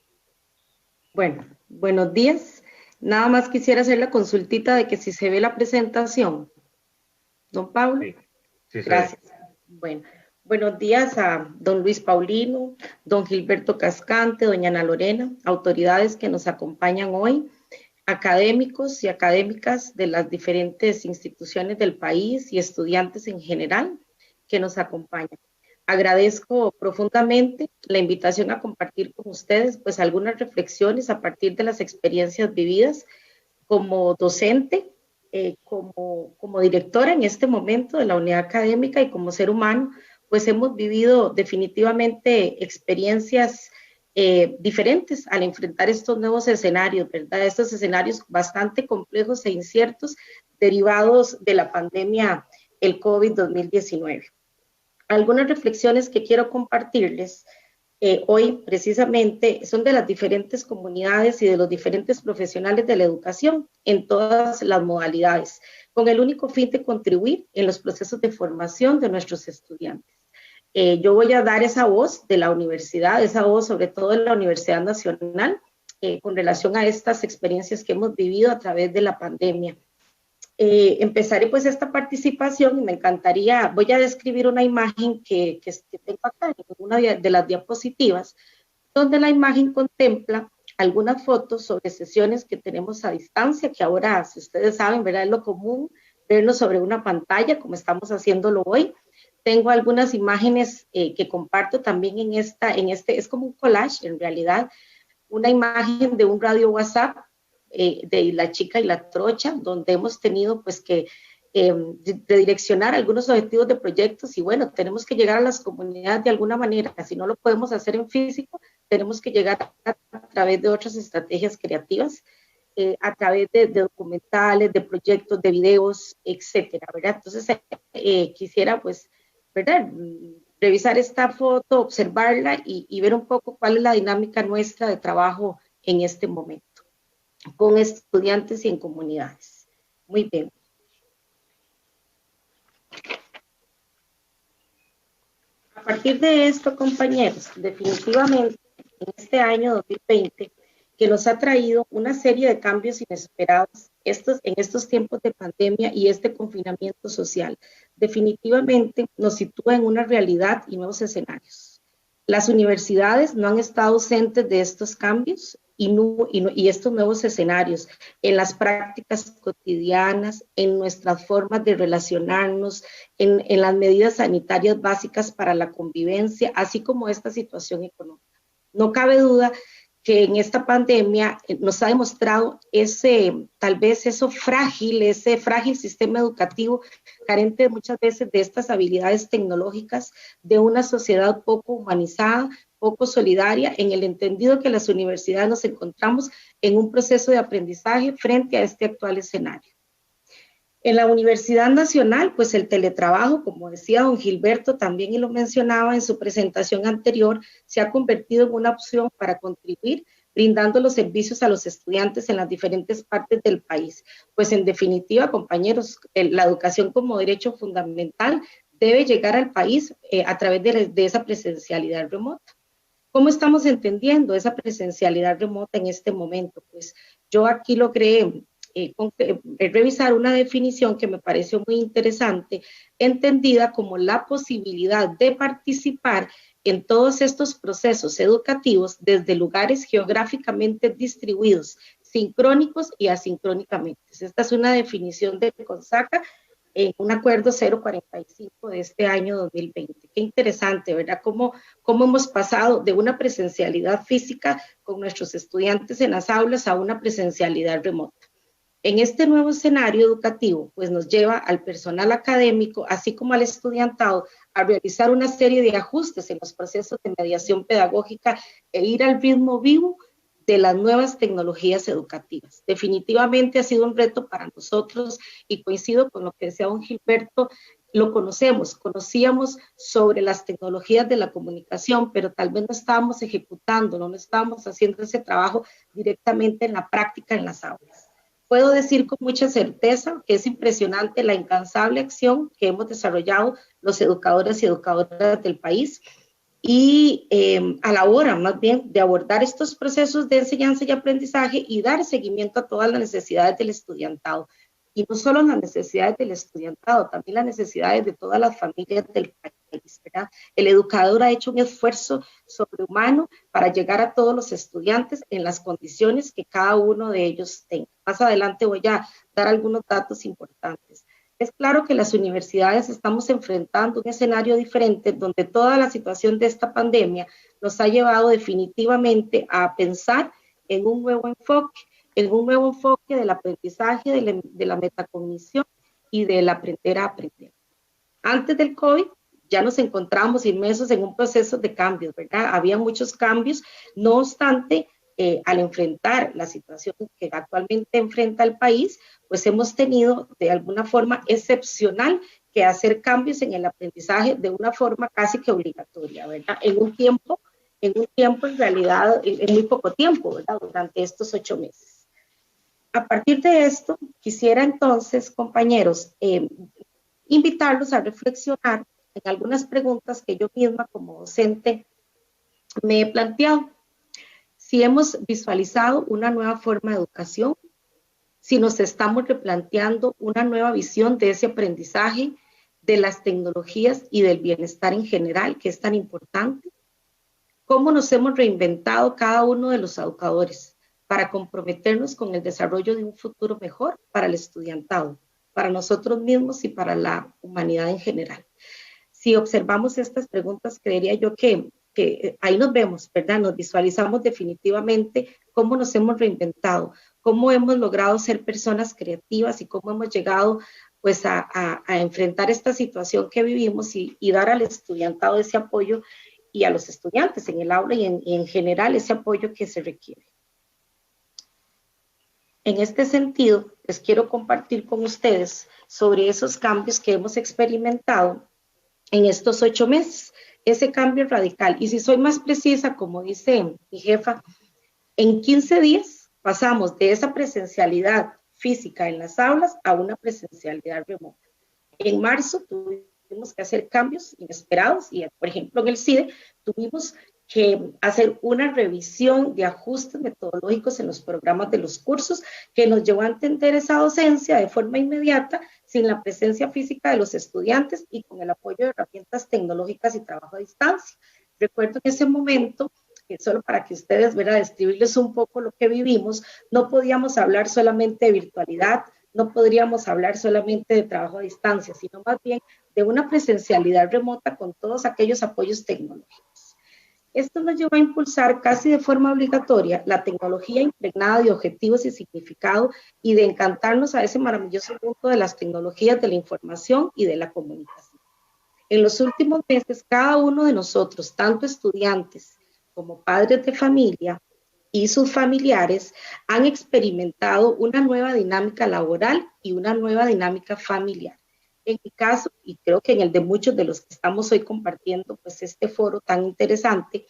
Bueno, buenos días. Nada más quisiera hacer la consultita de que si se ve la presentación. Don Pablo. Sí, sí se gracias. ve. Bueno, buenos días a don Luis Paulino, don Gilberto Cascante, doña Ana Lorena, autoridades que nos acompañan hoy, académicos y académicas de las diferentes instituciones del país y estudiantes en general que nos acompañan. Agradezco profundamente la invitación a compartir con ustedes pues algunas reflexiones a partir de las experiencias vividas como docente, como directora en este momento de la unidad académica y como ser humano, pues hemos vivido definitivamente experiencias diferentes al enfrentar estos nuevos escenarios, ¿verdad? Estos escenarios bastante complejos e inciertos derivados de la pandemia, el COVID-2019. Algunas reflexiones que quiero compartirles hoy precisamente son de las diferentes comunidades y de los diferentes profesionales de la educación en todas las modalidades, con el único fin de contribuir en los procesos de formación de nuestros estudiantes. Yo voy a dar esa voz de la universidad, esa voz sobre todo de la Universidad Nacional, con relación a estas experiencias que hemos vivido a través de la pandemia. Empezaré pues esta participación y me encantaría, voy a describir una imagen que tengo acá en una de las diapositivas, donde la imagen contempla algunas fotos sobre sesiones que tenemos a distancia, que ahora, si ustedes saben, ¿verdad? Es lo común vernos sobre una pantalla, como estamos haciéndolo hoy. Tengo algunas imágenes que comparto también en este, es como un collage en realidad, una imagen de un radio WhatsApp de La Chica y la Trocha, donde hemos tenido pues que redireccionar algunos objetivos de proyectos y bueno, tenemos que llegar a las comunidades de alguna manera, si no lo podemos hacer en físico, tenemos que llegar a través de otras estrategias creativas, a través de documentales, de proyectos, de videos, etcétera, ¿verdad? Entonces quisiera pues, ¿verdad? Revisar esta foto, observarla y ver un poco cuál es la dinámica nuestra de trabajo en este momento, con estudiantes y en comunidades. Muy bien. A partir de esto, compañeros, definitivamente en este año 2020, que nos ha traído una serie de cambios inesperados en estos tiempos de pandemia y este confinamiento social, definitivamente nos sitúa en una realidad y nuevos escenarios. Las universidades no han estado ausentes de estos cambios y estos nuevos escenarios en las prácticas cotidianas, en nuestras formas de relacionarnos, en las medidas sanitarias básicas para la convivencia, así como esta situación económica. No cabe duda que en esta pandemia nos ha demostrado tal vez ese frágil sistema educativo, carente muchas veces de estas habilidades tecnológicas, de una sociedad poco humanizada, poco solidaria, en el entendido que las universidades nos encontramos en un proceso de aprendizaje frente a este actual escenario. En la Universidad Nacional, pues el teletrabajo, como decía don Gilberto también y lo mencionaba en su presentación anterior, se ha convertido en una opción para contribuir brindando los servicios a los estudiantes en las diferentes partes del país. Pues en definitiva, compañeros, la educación como derecho fundamental debe llegar al país a través de esa presencialidad remota. ¿Cómo estamos entendiendo esa presencialidad remota en este momento? Pues yo aquí logré revisar una definición que me pareció muy interesante, entendida como la posibilidad de participar en todos estos procesos educativos desde lugares geográficamente distribuidos, sincrónicos y asincrónicamente. Esta es una definición de CONSACA en un acuerdo 045 de este año 2020. Qué interesante, ¿verdad? Cómo hemos pasado de una presencialidad física con nuestros estudiantes en las aulas a una presencialidad remota. En este nuevo escenario educativo, pues nos lleva al personal académico, así como al estudiantado, a realizar una serie de ajustes en los procesos de mediación pedagógica e ir al ritmo vivo de las nuevas tecnologías educativas. Definitivamente ha sido un reto para nosotros y coincido con lo que decía don Gilberto, lo conocíamos sobre las tecnologías de la comunicación, pero tal vez no estábamos ejecutando, no estábamos haciendo ese trabajo directamente en la práctica en las aulas. Puedo decir con mucha certeza que es impresionante la incansable acción que hemos desarrollado los educadores y educadoras del país y a la hora más bien de abordar estos procesos de enseñanza y aprendizaje y dar seguimiento a todas las necesidades del estudiantado. Y no solo las necesidades del estudiantado, también las necesidades de todas las familias del país, ¿verdad? El educador ha hecho un esfuerzo sobrehumano para llegar a todos los estudiantes en las condiciones que cada uno de ellos tenga. Más adelante voy a dar algunos datos importantes. Es claro que las universidades estamos enfrentando un escenario diferente donde toda la situación de esta pandemia nos ha llevado definitivamente a pensar en un nuevo enfoque del aprendizaje, de la metacognición y del aprender a aprender. Antes del COVID ya nos encontramos inmersos en un proceso de cambios, ¿verdad? Había muchos cambios, no obstante, al enfrentar la situación que actualmente enfrenta el país, pues hemos tenido de alguna forma excepcional que hacer cambios en el aprendizaje de una forma casi que obligatoria, ¿verdad? En un tiempo en realidad, en muy poco tiempo, ¿verdad? Durante estos 8 meses. A partir de esto, quisiera entonces, compañeros, invitarlos a reflexionar en algunas preguntas que yo misma como docente me he planteado. Si hemos visualizado una nueva forma de educación, si nos estamos replanteando una nueva visión de ese aprendizaje, de las tecnologías y del bienestar en general, que es tan importante. ¿Cómo nos hemos reinventado cada uno de los educadores para comprometernos con el desarrollo de un futuro mejor para el estudiantado, para nosotros mismos y para la humanidad en general? Si observamos estas preguntas, creería yo que ahí nos vemos, ¿verdad? Nos visualizamos definitivamente cómo nos hemos reinventado, cómo hemos logrado ser personas creativas y cómo hemos llegado pues a enfrentar esta situación que vivimos y dar al estudiantado ese apoyo y a los estudiantes en el aula y en general ese apoyo que se requiere. En este sentido, les quiero compartir con ustedes sobre esos cambios que hemos experimentado en estos 8 meses, ese cambio radical. Y si soy más precisa, como dice mi jefa, en 15 días pasamos de esa presencialidad física en las aulas a una presencialidad remota. En marzo tuvimos que hacer cambios inesperados y, por ejemplo, en el CIDE tuvimos que hacer una revisión de ajustes metodológicos en los programas de los cursos que nos llevó a entender esa docencia de forma inmediata sin la presencia física de los estudiantes y con el apoyo de herramientas tecnológicas y trabajo a distancia. Recuerdo en ese momento, que solo para que ustedes vean, describirles un poco lo que vivimos, no podíamos hablar solamente de virtualidad, no podríamos hablar solamente de trabajo a distancia, sino más bien de una presencialidad remota con todos aquellos apoyos tecnológicos. Esto nos llevó a impulsar casi de forma obligatoria la tecnología impregnada de objetivos y significado y de encantarnos a ese maravilloso mundo de las tecnologías de la información y de la comunicación. En los últimos meses, cada uno de nosotros, tanto estudiantes como padres de familia y sus familiares, han experimentado una nueva dinámica laboral y una nueva dinámica familiar. En mi caso, y creo que en el de muchos de los que estamos hoy compartiendo pues este foro tan interesante,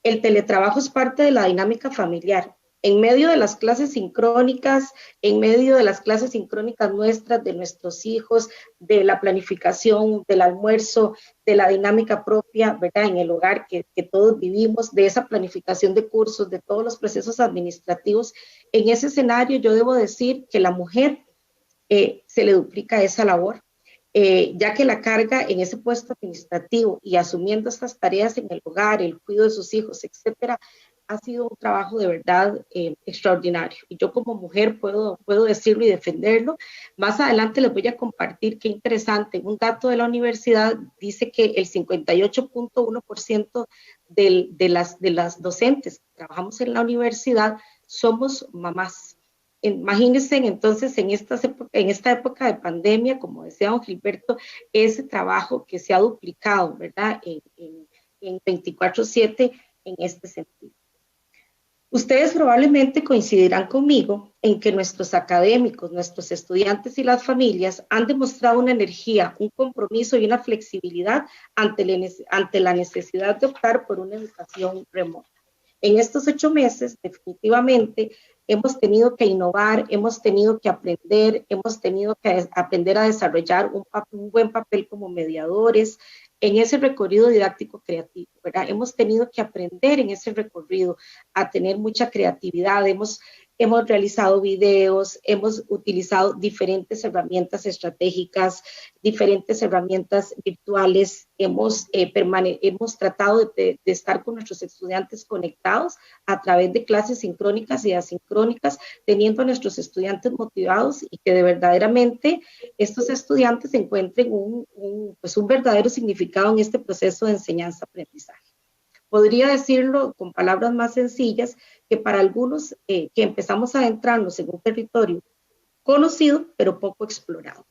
el teletrabajo es parte de la dinámica familiar. En medio de las clases sincrónicas, en medio de las clases sincrónicas nuestras, de nuestros hijos, de la planificación, del almuerzo, de la dinámica propia, ¿verdad? En el hogar que todos vivimos, de esa planificación de cursos, de todos los procesos administrativos, en ese escenario yo debo decir que la mujer se le duplica esa labor. Ya que la carga en ese puesto administrativo y asumiendo estas tareas en el hogar, el cuidado de sus hijos, etcétera, ha sido un trabajo de verdad extraordinario. Y yo como mujer puedo decirlo y defenderlo. Más adelante les voy a compartir qué interesante. Un dato de la universidad dice que el 58.1% de las docentes que trabajamos en la universidad somos mamás. Imagínense entonces en esta época de pandemia, como decía don Gilberto, ese trabajo que se ha duplicado, ¿verdad? En 24/7 en este sentido. Ustedes probablemente coincidirán conmigo en que nuestros académicos, nuestros estudiantes y las familias han demostrado una energía, un compromiso y una flexibilidad ante la necesidad de optar por una educación remota. En estos 8 meses, definitivamente, hemos tenido que innovar, hemos tenido que aprender, hemos tenido que aprender a desarrollar un buen papel como mediadores en ese recorrido didáctico creativo, ¿verdad? Hemos tenido que aprender en ese recorrido a tener mucha creatividad, hemos realizado videos, hemos utilizado diferentes herramientas estratégicas, diferentes herramientas virtuales, hemos tratado de estar con nuestros estudiantes conectados a través de clases sincrónicas y asincrónicas, teniendo a nuestros estudiantes motivados y que de verdaderamente estos estudiantes encuentren un verdadero significado en este proceso de enseñanza-aprendizaje. Podría decirlo con palabras más sencillas, que para algunos que empezamos a adentrarnos en un territorio conocido, pero poco explorado.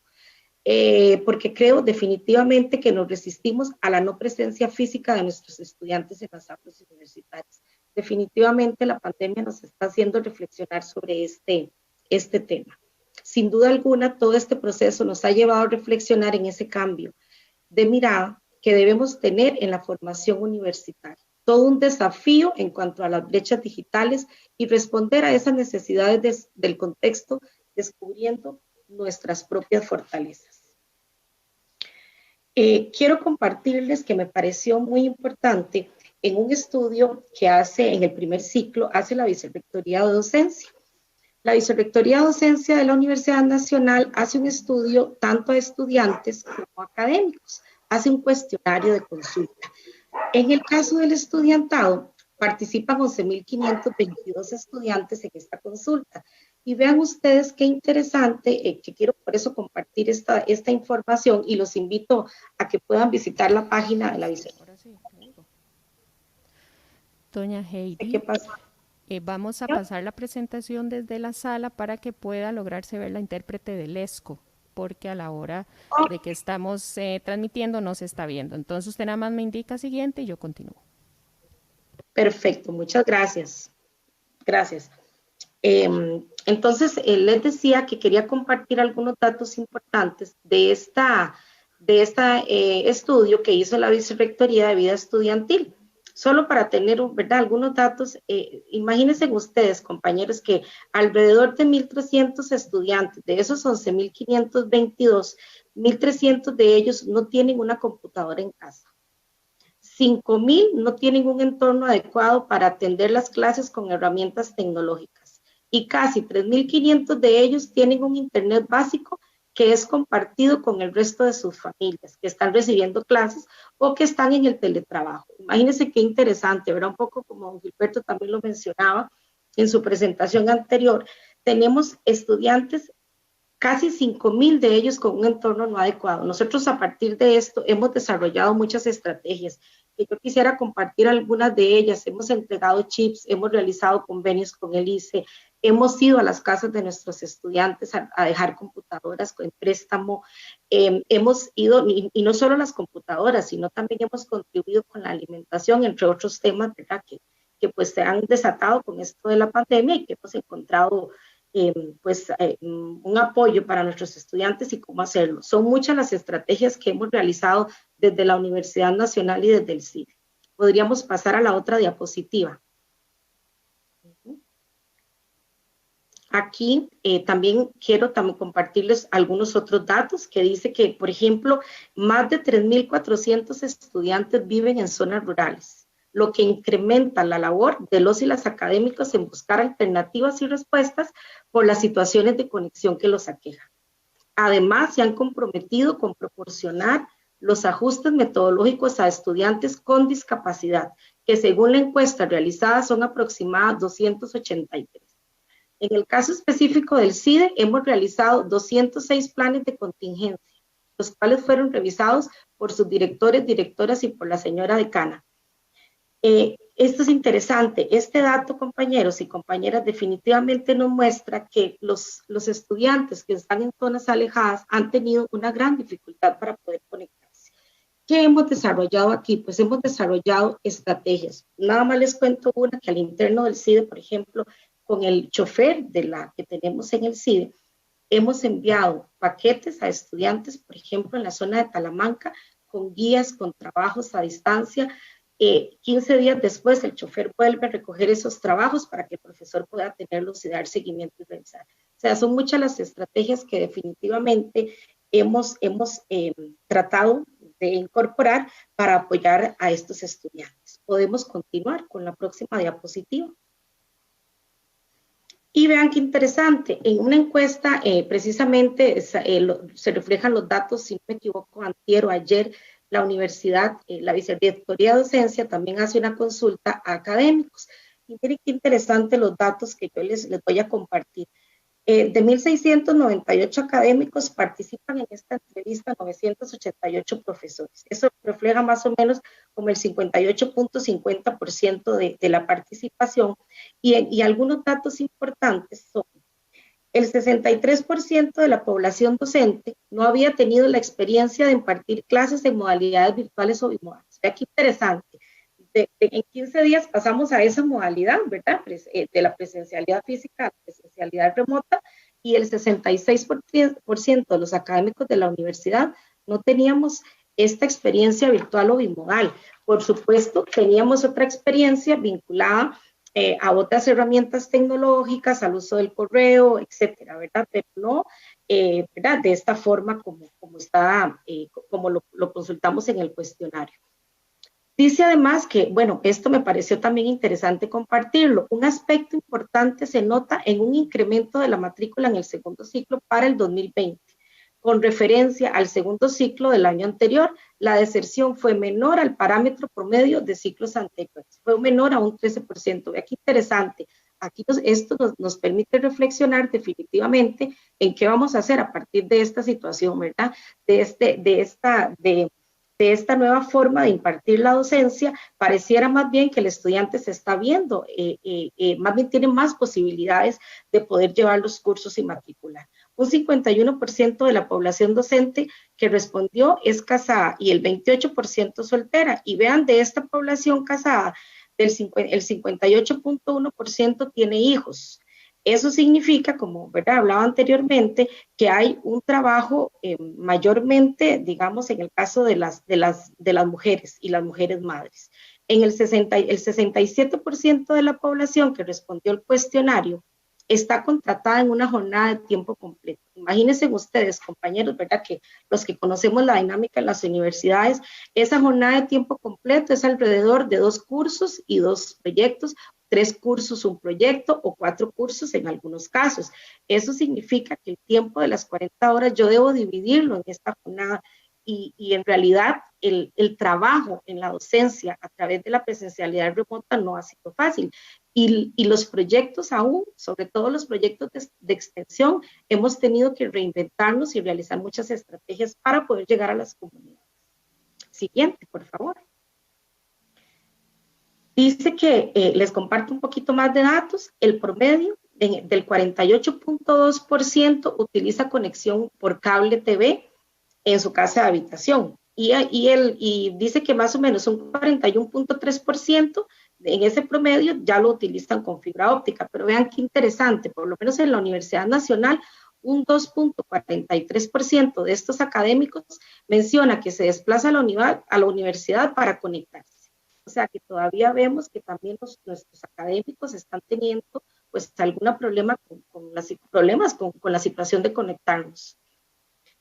Porque creo definitivamente que nos resistimos a la no presencia física de nuestros estudiantes en las aulas universitarias. Definitivamente la pandemia nos está haciendo reflexionar sobre este tema. Sin duda alguna, todo este proceso nos ha llevado a reflexionar en ese cambio de mirada que debemos tener en la formación universitaria. Todo un desafío en cuanto a las brechas digitales y responder a esas necesidades del contexto, descubriendo nuestras propias fortalezas. Quiero compartirles que me pareció muy importante en un estudio que hace en el primer ciclo, hace la Vicerrectoría de Docencia. La Vicerrectoría de Docencia de la Universidad Nacional hace un estudio tanto a estudiantes como a académicos, hace un cuestionario de consulta. En el caso del estudiantado, participan 11.522 estudiantes en esta consulta. Y vean ustedes qué interesante, que quiero por eso compartir esta información y los invito a que puedan visitar la página de la Vicerrectoría. Doña Heidi, ¿Qué pasa? Vamos a pasar la presentación desde la sala para que pueda lograrse ver la intérprete del ESCO, porque a la hora de que estamos transmitiendo no se está viendo. Entonces usted nada más me indica siguiente y yo continúo. Perfecto, muchas gracias. Gracias. Entonces, les decía que quería compartir algunos datos importantes de este estudio que hizo la Vicerrectoría de Vida Estudiantil. Solo para tener, ¿verdad?, algunos datos, imagínense ustedes, compañeros, que alrededor de 1.300 estudiantes, de esos 11.522, 1.300 de ellos no tienen una computadora en casa. 5.000 no tienen un entorno adecuado para atender las clases con herramientas tecnológicas. Y casi 3.500 de ellos tienen un internet básico que es compartido con el resto de sus familias, que están recibiendo clases o que están en el teletrabajo. Imagínense qué interesante, ¿verdad? Un poco como don Gilberto también lo mencionaba en su presentación anterior. Tenemos estudiantes, casi 5.000 de ellos con un entorno no adecuado. Nosotros a partir de esto hemos desarrollado muchas estrategias que yo quisiera compartir algunas de ellas. Hemos entregado chips, hemos realizado convenios con el ICE, hemos ido a las casas de nuestros estudiantes a dejar computadoras en préstamo, hemos ido, y no solo las computadoras, sino también hemos contribuido con la alimentación, entre otros temas, ¿verdad?, que pues se han desatado con esto de la pandemia y que hemos encontrado un apoyo para nuestros estudiantes y cómo hacerlo. Son muchas las estrategias que hemos realizado desde la Universidad Nacional y desde el CIDE. Podríamos pasar a la otra diapositiva. Aquí también quiero compartirles algunos otros datos que dice que, por ejemplo, más de 3.400 estudiantes viven en zonas rurales, lo que incrementa la labor de los y las académicos en buscar alternativas y respuestas por las situaciones de conexión que los aquejan. Además, se han comprometido con proporcionar los ajustes metodológicos a estudiantes con discapacidad, que según la encuesta realizada son aproximadamente 283. En el caso específico del CIDE, hemos realizado 206 planes de contingencia, los cuales fueron revisados por sus directores, directoras y por la señora decana. Esto es interesante. Este dato, compañeros y compañeras, definitivamente nos muestra que los estudiantes que están en zonas alejadas han tenido una gran dificultad para poder conectarse. ¿Qué hemos desarrollado aquí? Pues hemos desarrollado estrategias. Nada más les cuento una, que al interno del CIDE, por ejemplo, con el chofer de la que tenemos en el CIDE, hemos enviado paquetes a estudiantes, por ejemplo, en la zona de Talamanca, con guías, con trabajos a distancia. 15 días después, el chofer vuelve a recoger esos trabajos para que el profesor pueda tenerlos y dar seguimiento y revisar. O sea, son muchas las estrategias que definitivamente hemos tratado de incorporar para apoyar a estos estudiantes. Podemos continuar con la próxima diapositiva. Y vean qué interesante, en una encuesta precisamente se reflejan los datos, si no me equivoco, antier o ayer, la universidad, la Vicerrectoría de Docencia también hace una consulta a académicos. Y miren qué interesante los datos que yo les voy a compartir. De 1.698 académicos participan en esta entrevista 988 profesores. Eso refleja más o menos como el 58.50% de la participación. Y algunos datos importantes son: el 63% de la población docente no había tenido la experiencia de impartir clases en modalidades virtuales o bimodales. Vea qué interesante. En 15 días pasamos a esa modalidad, ¿verdad? De la presencialidad física a la presencialidad remota, y el 66% de los académicos de la universidad no teníamos esta experiencia virtual o bimodal. Por supuesto, teníamos otra experiencia vinculada a otras herramientas tecnológicas, al uso del correo, etcétera, ¿verdad? Pero no, ¿verdad? De esta forma como lo consultamos en el cuestionario. Dice además que, bueno, esto me pareció también interesante compartirlo. Un aspecto importante se nota en un incremento de la matrícula en el segundo ciclo para el 2020. Con referencia al segundo ciclo del año anterior, la deserción fue menor al parámetro promedio de ciclos anteriores. Fue menor a un 13%. Vea qué interesante. Aquí esto nos permite reflexionar definitivamente en qué vamos a hacer a partir de esta situación, ¿verdad? De esta nueva forma de impartir la docencia. Pareciera más bien que el estudiante se está viendo, más bien tiene más posibilidades de poder llevar los cursos y matricular. Un 51% de la población docente que respondió es casada y el 28% soltera. Y vean, de esta población casada, el 58.1% tiene hijos. Eso significa, como ¿verdad? Hablaba anteriormente, que hay un trabajo mayormente, digamos, en el caso de las mujeres y las mujeres madres. El 67% de la población que respondió el cuestionario está contratada en una jornada de tiempo completo. Imagínense ustedes, compañeros, ¿verdad? Que los que conocemos la dinámica en las universidades, esa jornada de tiempo completo es alrededor de 2 cursos y 2 proyectos, 3 cursos, un proyecto, o 4 cursos en algunos casos. Eso significa que el tiempo de las 40 horas yo debo dividirlo en esta jornada, y en realidad el trabajo en la docencia a través de la presencialidad remota no ha sido fácil. Y los proyectos aún, sobre todo los proyectos de extensión, hemos tenido que reinventarnos y realizar muchas estrategias para poder llegar a las comunidades. Siguiente, por favor. Dice que les comparto un poquito más de datos. El promedio del 48.2% utiliza conexión por cable TV en su casa de habitación. Y dice que más o menos un 41.3% en ese promedio ya lo utilizan con fibra óptica. Pero vean qué interesante, por lo menos en la Universidad Nacional, un 2.43% de estos académicos menciona que se desplaza a la universidad para conectarse. O sea que todavía vemos que también nuestros académicos están teniendo pues algún problema con la situación de conectarnos.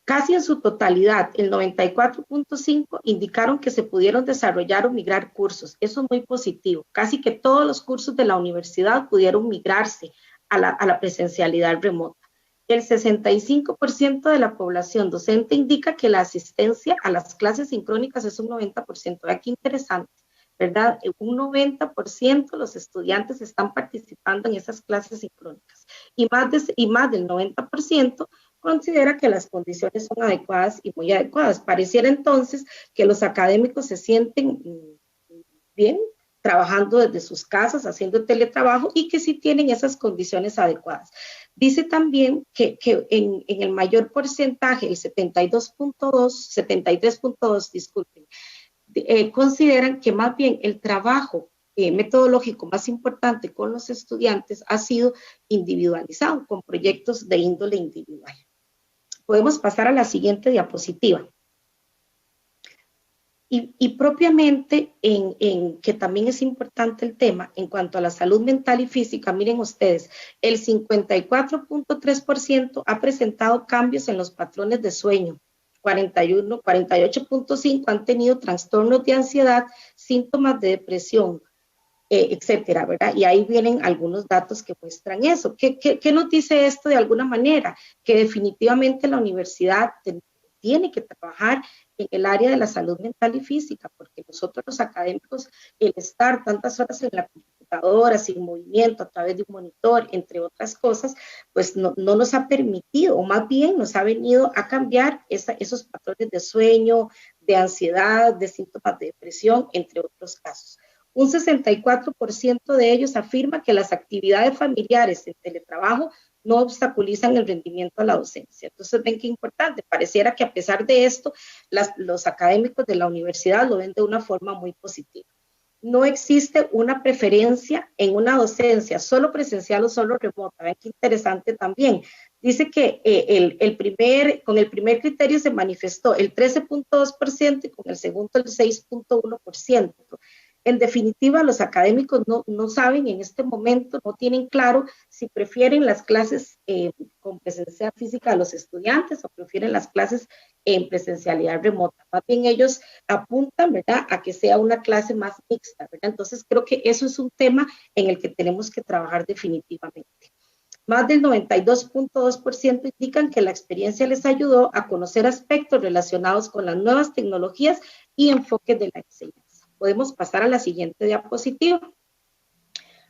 Casi en su totalidad, el 94.5% indicaron que se pudieron desarrollar o migrar cursos. Eso es muy positivo. Casi que todos los cursos de la universidad pudieron migrarse a la presencialidad remota. El 65% de la población docente indica que la asistencia a las clases sincrónicas es un 90%. Vea qué interesante, ¿verdad? Un 90% de los estudiantes están participando en esas clases sincrónicas. Y más del 90% considera que las condiciones son adecuadas y muy adecuadas. Pareciera entonces que los académicos se sienten bien trabajando desde sus casas, haciendo teletrabajo y que sí tienen esas condiciones adecuadas. Dice también que en el mayor porcentaje, el 73.2, disculpen, consideran que más bien el trabajo metodológico más importante con los estudiantes ha sido individualizado, con proyectos de índole individual. Podemos pasar a la siguiente diapositiva. Y propiamente, que también es importante el tema, en cuanto a la salud mental y física, miren ustedes, el 54.3% ha presentado cambios en los patrones de sueño, 48.5% han tenido trastornos de ansiedad, síntomas de depresión, etcétera, ¿verdad? Y ahí vienen algunos datos que muestran eso. ¿Qué nos dice esto de alguna manera? Que definitivamente la universidad tiene que trabajar en el área de la salud mental y física, porque nosotros los académicos, el estar tantas horas en la computadora, sin movimiento, a través de un monitor, entre otras cosas, pues no nos ha permitido, o más bien nos ha venido a cambiar esos patrones de sueño, de ansiedad, de síntomas de depresión, entre otros casos. Un 64% de ellos afirma que las actividades familiares en teletrabajo no obstaculizan el rendimiento a la docencia. Entonces, ven qué importante, pareciera que a pesar de esto, los académicos de la universidad lo ven de una forma muy positiva. No existe una preferencia en una docencia, solo presencial o solo remota. Ven qué interesante también. Dice que con el primer criterio se manifestó el 13.2% y con el segundo el 6.1%. En definitiva, los académicos no saben en este momento, no tienen claro si prefieren las clases con presencia física a los estudiantes o prefieren las clases en presencialidad remota. Más bien ellos apuntan, ¿verdad?, a que sea una clase más mixta, ¿verdad? Entonces creo que eso es un tema en el que tenemos que trabajar definitivamente. Más del 92.2% indican que la experiencia les ayudó a conocer aspectos relacionados con las nuevas tecnologías y enfoques de la enseñanza. Podemos pasar a la siguiente diapositiva.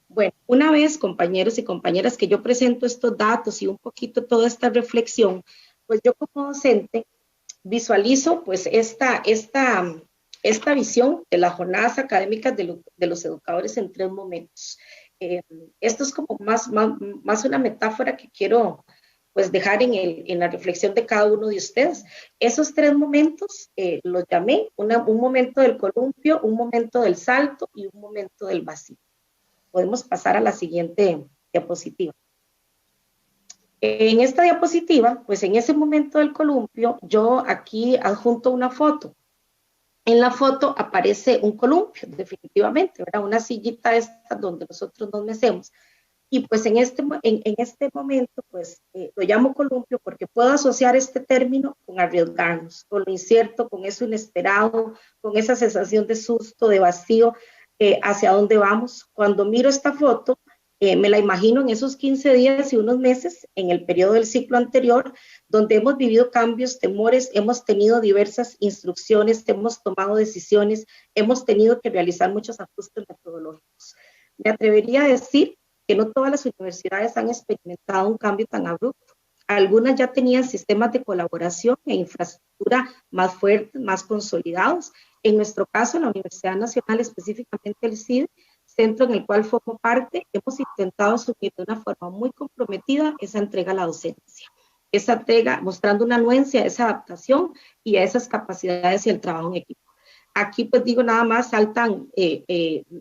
Bueno, una vez, compañeros y compañeras, que yo presento estos datos y un poquito toda esta reflexión, pues yo como docente visualizo pues esta visión de las jornadas académicas de los educadores en 3 momentos. Esto es como más una metáfora que quiero pues dejar en la reflexión de cada uno de ustedes. Esos 3 momentos los llamé un momento del columpio, un momento del salto y un momento del vacío. Podemos pasar a la siguiente diapositiva. En esta diapositiva, pues en ese momento del columpio, yo aquí adjunto una foto. En la foto aparece un columpio, definitivamente, ¿verdad? Una sillita esta donde nosotros nos mecemos. Y pues en este momento, pues lo llamo columpio porque puedo asociar este término con arriesgarnos, con lo incierto, con eso inesperado, con esa sensación de susto, de vacío, hacia dónde vamos. Cuando miro esta foto, me la imagino en esos 15 días y unos meses, en el periodo del ciclo anterior, donde hemos vivido cambios, temores, hemos tenido diversas instrucciones, hemos tomado decisiones, hemos tenido que realizar muchos ajustes metodológicos. Me atrevería a decir que no todas las universidades han experimentado un cambio tan abrupto. Algunas ya tenían sistemas de colaboración e infraestructura más fuertes, más consolidados. En nuestro caso, la Universidad Nacional, específicamente el CID, centro en el cual formo parte, hemos intentado asumir de una forma muy comprometida esa entrega a la docencia. Esa entrega mostrando una anuencia a esa adaptación y a esas capacidades y el trabajo en equipo. Aquí pues digo nada más, saltan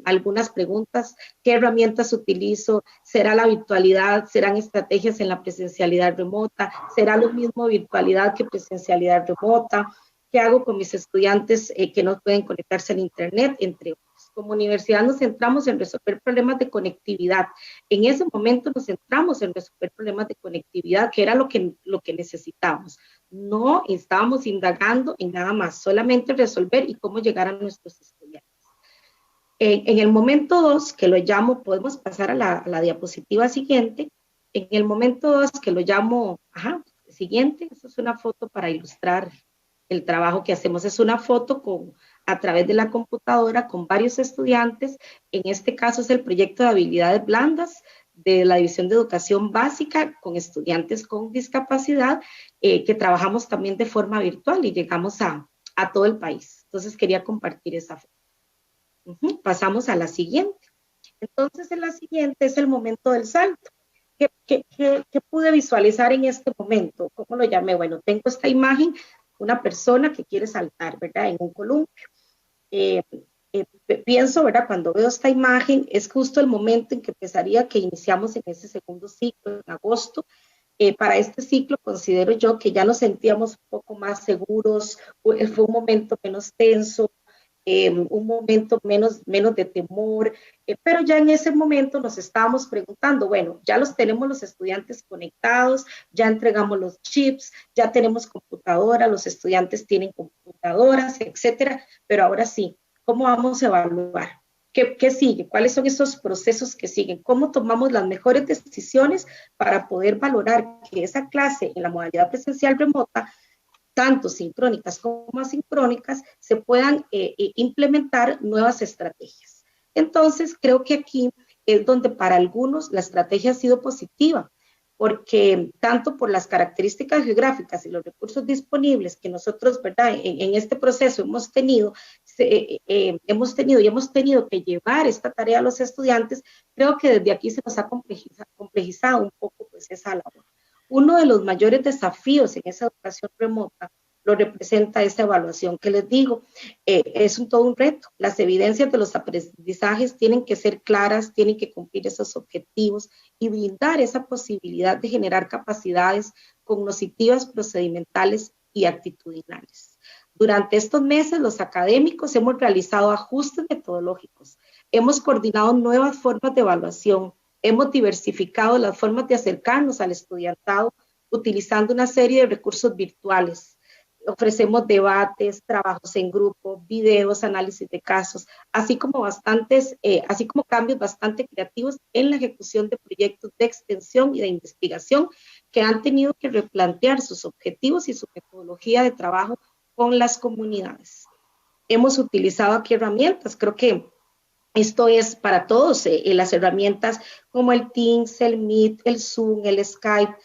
algunas preguntas, ¿qué herramientas utilizo? ¿Será la virtualidad? ¿Serán estrategias en la presencialidad remota? ¿Será lo mismo virtualidad que presencialidad remota? ¿Qué hago con mis estudiantes que no pueden conectarse al internet? Entre otros. Como universidad nos centramos en resolver problemas de conectividad. En ese momento nos centramos en resolver problemas de conectividad, que era lo que necesitábamos. No estábamos indagando en nada más, solamente resolver y cómo llegar a nuestros estudiantes. En el momento 2, que lo llamo, podemos pasar a la diapositiva siguiente. En el momento 2, que lo llamo, siguiente, esta es una foto para ilustrar el trabajo que hacemos. Es una foto a través de la computadora con varios estudiantes. En este caso es el proyecto de habilidades blandas de la División de Educación Básica con estudiantes con discapacidad, que trabajamos también de forma virtual y llegamos a todo el país. Entonces quería compartir esa foto. Pasamos a la siguiente. Entonces, en la siguiente es el momento del salto. ¿Qué pude visualizar en este momento? ¿Cómo lo llamé? Bueno, tengo esta imagen, una persona que quiere saltar, ¿verdad? En un columpio. Pienso, ¿verdad? Cuando veo esta imagen, es justo el momento en que pensaría que iniciamos en ese segundo ciclo, en agosto. Para este ciclo considero yo que ya nos sentíamos un poco más seguros, fue un momento menos tenso, un momento menos de temor, pero ya en ese momento nos estábamos preguntando, bueno, ya tenemos los estudiantes conectados, ya entregamos los chips, ya tenemos computadora, los estudiantes tienen computadoras, etcétera, pero ahora sí, ¿cómo vamos a evaluar? ¿Qué sigue? ¿Cuáles son esos procesos que siguen? ¿Cómo tomamos las mejores decisiones para poder valorar que esa clase en la modalidad presencial remota, tanto sincrónicas como asincrónicas, se puedan implementar nuevas estrategias? Entonces, creo que aquí es donde para algunos la estrategia ha sido positiva, porque tanto por las características geográficas y los recursos disponibles que nosotros, ¿verdad?, en este proceso hemos tenido que llevar esta tarea a los estudiantes, creo que desde aquí se nos ha complejizado un poco pues esa labor. Uno de los mayores desafíos en esa educación remota lo representa esta evaluación que les digo, es todo un reto. Las evidencias de los aprendizajes tienen que ser claras, tienen que cumplir esos objetivos y brindar esa posibilidad de generar capacidades cognitivas, procedimentales y actitudinales. Durante estos meses, los académicos hemos realizado ajustes metodológicos, hemos coordinado nuevas formas de evaluación, hemos diversificado las formas de acercarnos al estudiantado utilizando una serie de recursos virtuales. Ofrecemos debates, trabajos en grupo, videos, análisis de casos, así como cambios bastante creativos en la ejecución de proyectos de extensión y de investigación que han tenido que replantear sus objetivos y su metodología de trabajo con las comunidades. Hemos utilizado aquí herramientas, creo que esto es para todos, las herramientas como el Teams, el Meet, el Zoom, el Skype,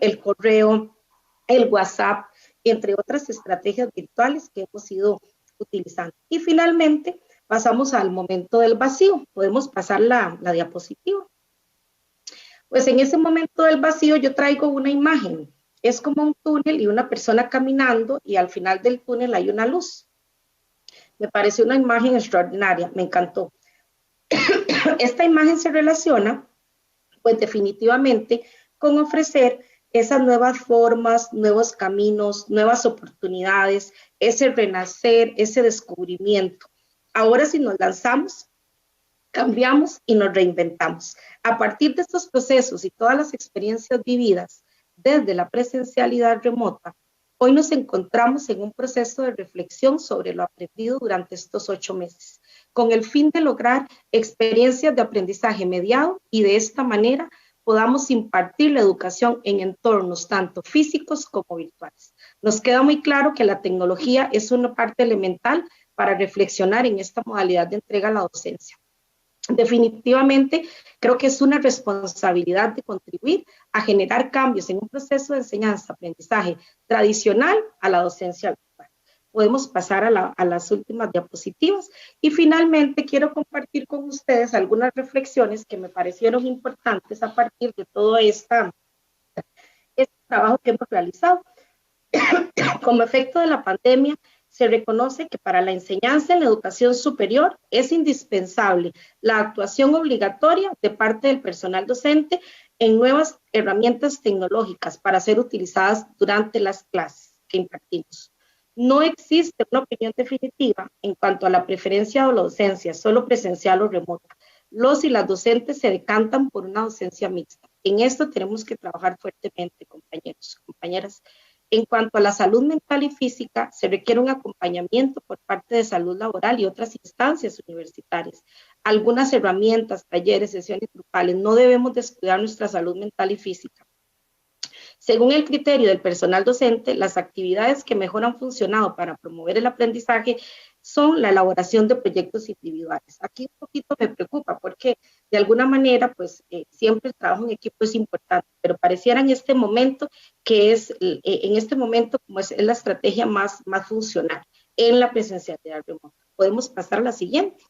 el correo, el WhatsApp, entre otras estrategias virtuales que hemos ido utilizando. Y finalmente pasamos al momento del vacío. Podemos pasar la diapositiva. Pues en ese momento del vacío yo traigo una imagen. Es como un túnel y una persona caminando y al final del túnel hay una luz. Me parece una imagen extraordinaria, me encantó. Esta imagen se relaciona, pues definitivamente, con ofrecer esas nuevas formas, nuevos caminos, nuevas oportunidades, ese renacer, ese descubrimiento. Ahora si nos lanzamos, cambiamos y nos reinventamos. A partir de estos procesos y todas las experiencias vividas desde la presencialidad remota, hoy nos encontramos en un proceso de reflexión sobre lo aprendido durante estos 8 meses, con el fin de lograr experiencias de aprendizaje mediado y de esta manera podamos impartir la educación en entornos tanto físicos como virtuales. Nos queda muy claro que la tecnología es una parte elemental para reflexionar en esta modalidad de entrega a la docencia. Definitivamente, creo que es una responsabilidad de contribuir a generar cambios en un proceso de enseñanza-aprendizaje tradicional a la docencia virtual. Podemos pasar a las últimas diapositivas y finalmente quiero compartir con ustedes algunas reflexiones que me parecieron importantes a partir de todo este trabajo que hemos realizado. Como efecto de la pandemia, se reconoce que para la enseñanza en la educación superior es indispensable la actuación obligatoria de parte del personal docente en nuevas herramientas tecnológicas para ser utilizadas durante las clases que impartimos. No existe una opinión definitiva en cuanto a la preferencia de la docencia, solo presencial o remota. Los y las docentes se decantan por una docencia mixta. En esto tenemos que trabajar fuertemente, compañeros, compañeras. En cuanto a la salud mental y física, se requiere un acompañamiento por parte de salud laboral y otras instancias universitarias. Algunas herramientas, talleres, sesiones grupales, no debemos descuidar nuestra salud mental y física. Según el criterio del personal docente, las actividades que mejor han funcionado para promover el aprendizaje son la elaboración de proyectos individuales. Aquí un poquito me preocupa porque de alguna manera pues siempre el trabajo en equipo es importante, pero pareciera en este momento que como es la estrategia más funcional en la presencialidad remota. Podemos pasar a la siguiente.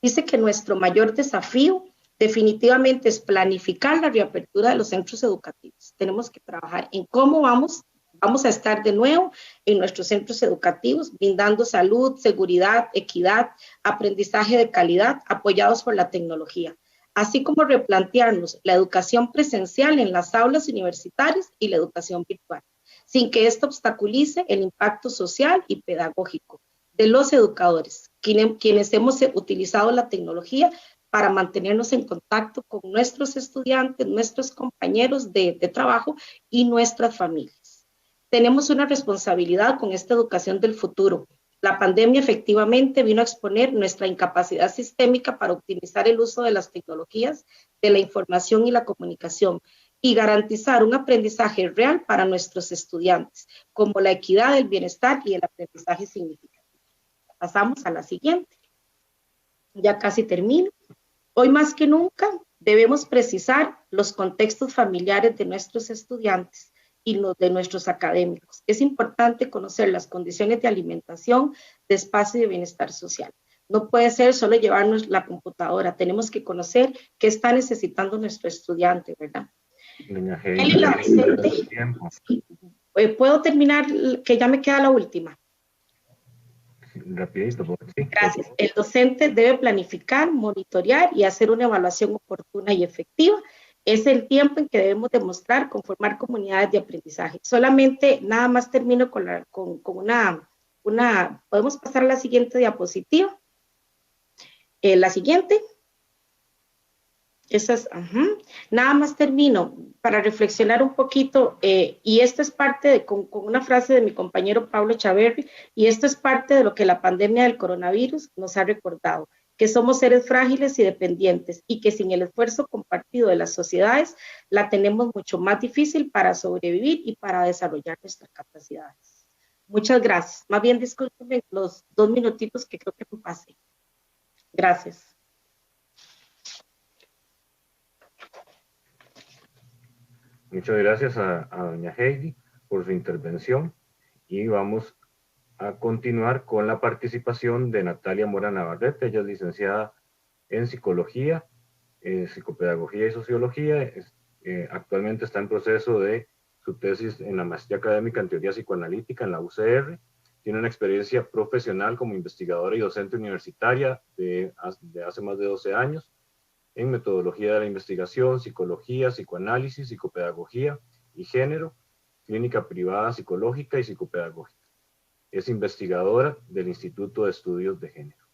Dice que nuestro mayor desafío definitivamente es planificar la reapertura de los centros educativos. Tenemos que trabajar en cómo vamos a estar de nuevo en nuestros centros educativos, brindando salud, seguridad, equidad, aprendizaje de calidad, apoyados por la tecnología, así como replantearnos la educación presencial en las aulas universitarias y la educación virtual, sin que esto obstaculice el impacto social y pedagógico de los educadores, quienes hemos utilizado la tecnología para mantenernos en contacto con nuestros estudiantes, nuestros compañeros de trabajo y nuestras familias. Tenemos una responsabilidad con esta educación del futuro. La pandemia efectivamente vino a exponer nuestra incapacidad sistémica para optimizar el uso de las tecnologías de la información y la comunicación y garantizar un aprendizaje real para nuestros estudiantes, como la equidad, el bienestar y el aprendizaje significativo. Pasamos a la siguiente. Ya casi termino. Hoy más que nunca debemos precisar los contextos familiares de nuestros estudiantes y los de nuestros académicos. Es importante conocer las condiciones de alimentación, de espacio y de bienestar social. No puede ser solo llevarnos la computadora, tenemos que conocer qué está necesitando nuestro estudiante, ¿verdad? Doña Heidi, tiempo. ¿Puedo terminar? Que ya me queda la última. Rapidito, sí. Gracias. El docente debe planificar, monitorear y hacer una evaluación oportuna y efectiva. Es el tiempo en que debemos demostrar conformar comunidades de aprendizaje. Solamente, nada más termino con una, podemos pasar a la siguiente diapositiva. La siguiente. Esas, nada más termino para reflexionar un poquito, y esto es parte con una frase de mi compañero Pablo Chaverri, y esto es parte de lo que la pandemia del coronavirus nos ha recordado, que somos seres frágiles y dependientes, y que sin el esfuerzo compartido de las sociedades, la tenemos mucho más difícil para sobrevivir y para desarrollar nuestras capacidades. Muchas gracias. Más bien, discúlpenme los 2 minutitos que creo que me pasé. Gracias. Muchas gracias a doña Heidi por su intervención y vamos a continuar con la participación de Natalia Mora Navarrete. Ella es licenciada en Psicología, Psicopedagogía y Sociología. Actualmente está en proceso de su tesis en la Maestría Académica en Teoría Psicoanalítica en la UCR. Tiene una experiencia profesional como investigadora y docente universitaria de hace más de 12 años. En metodología de la investigación, psicología, psicoanálisis, psicopedagogía y género, clínica privada psicológica y psicopedagógica. Es investigadora del Instituto de Estudios de Género.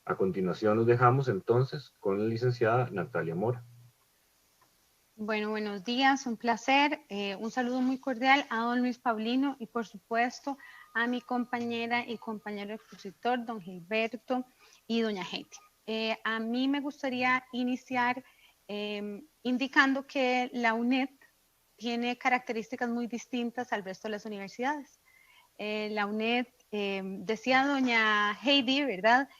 A continuación nos dejamos entonces con la licenciada Natalia Mora. Bueno, buenos días, un placer. Un saludo muy cordial a don Luis Paulino y por supuesto a mi compañera y compañero expositor, don Gilberto y doña Heidi. A mí me gustaría iniciar indicando que la UNED tiene características muy distintas al resto de las universidades. La UNED, decía doña Heidi, ¿verdad?,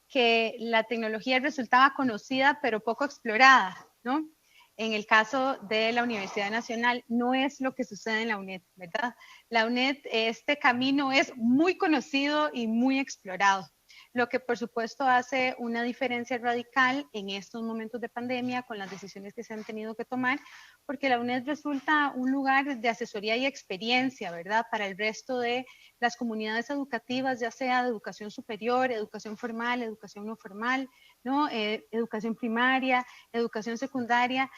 que la tecnología resultaba conocida pero poco explorada, ¿no? En el caso de la Universidad Nacional no es lo que sucede en la UNED, ¿verdad? La UNED, este camino es muy conocido y muy explorado, lo que por supuesto hace una diferencia radical en estos momentos de pandemia con las decisiones que se han tenido que tomar, porque la UNED resulta un lugar de asesoría y experiencia, ¿verdad?, para el resto de las comunidades educativas, ya sea de educación superior, educación formal, educación no formal, ¿no? Educación primaria, educación secundaria.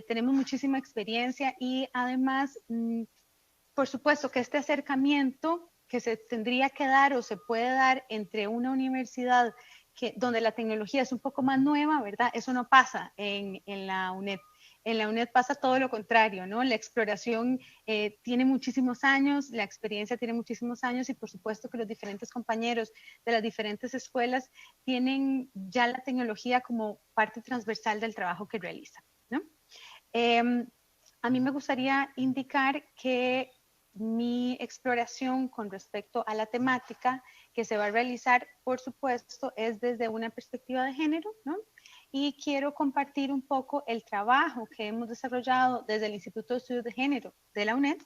Tenemos muchísima experiencia y además, por supuesto que este acercamiento que se tendría que dar o se puede dar entre una universidad donde la tecnología es un poco más nueva, ¿verdad? Eso no pasa en la UNED. En la UNED pasa todo lo contrario, ¿no? La exploración tiene muchísimos años, la experiencia tiene muchísimos años y por supuesto que los diferentes compañeros de las diferentes escuelas tienen ya la tecnología como parte transversal del trabajo que realizan, ¿no? A mí me gustaría indicar que mi exploración con respecto a la temática que se va a realizar, por supuesto, es desde una perspectiva de género, ¿no? Y quiero compartir un poco el trabajo que hemos desarrollado desde el Instituto de Estudios de Género de la UNED,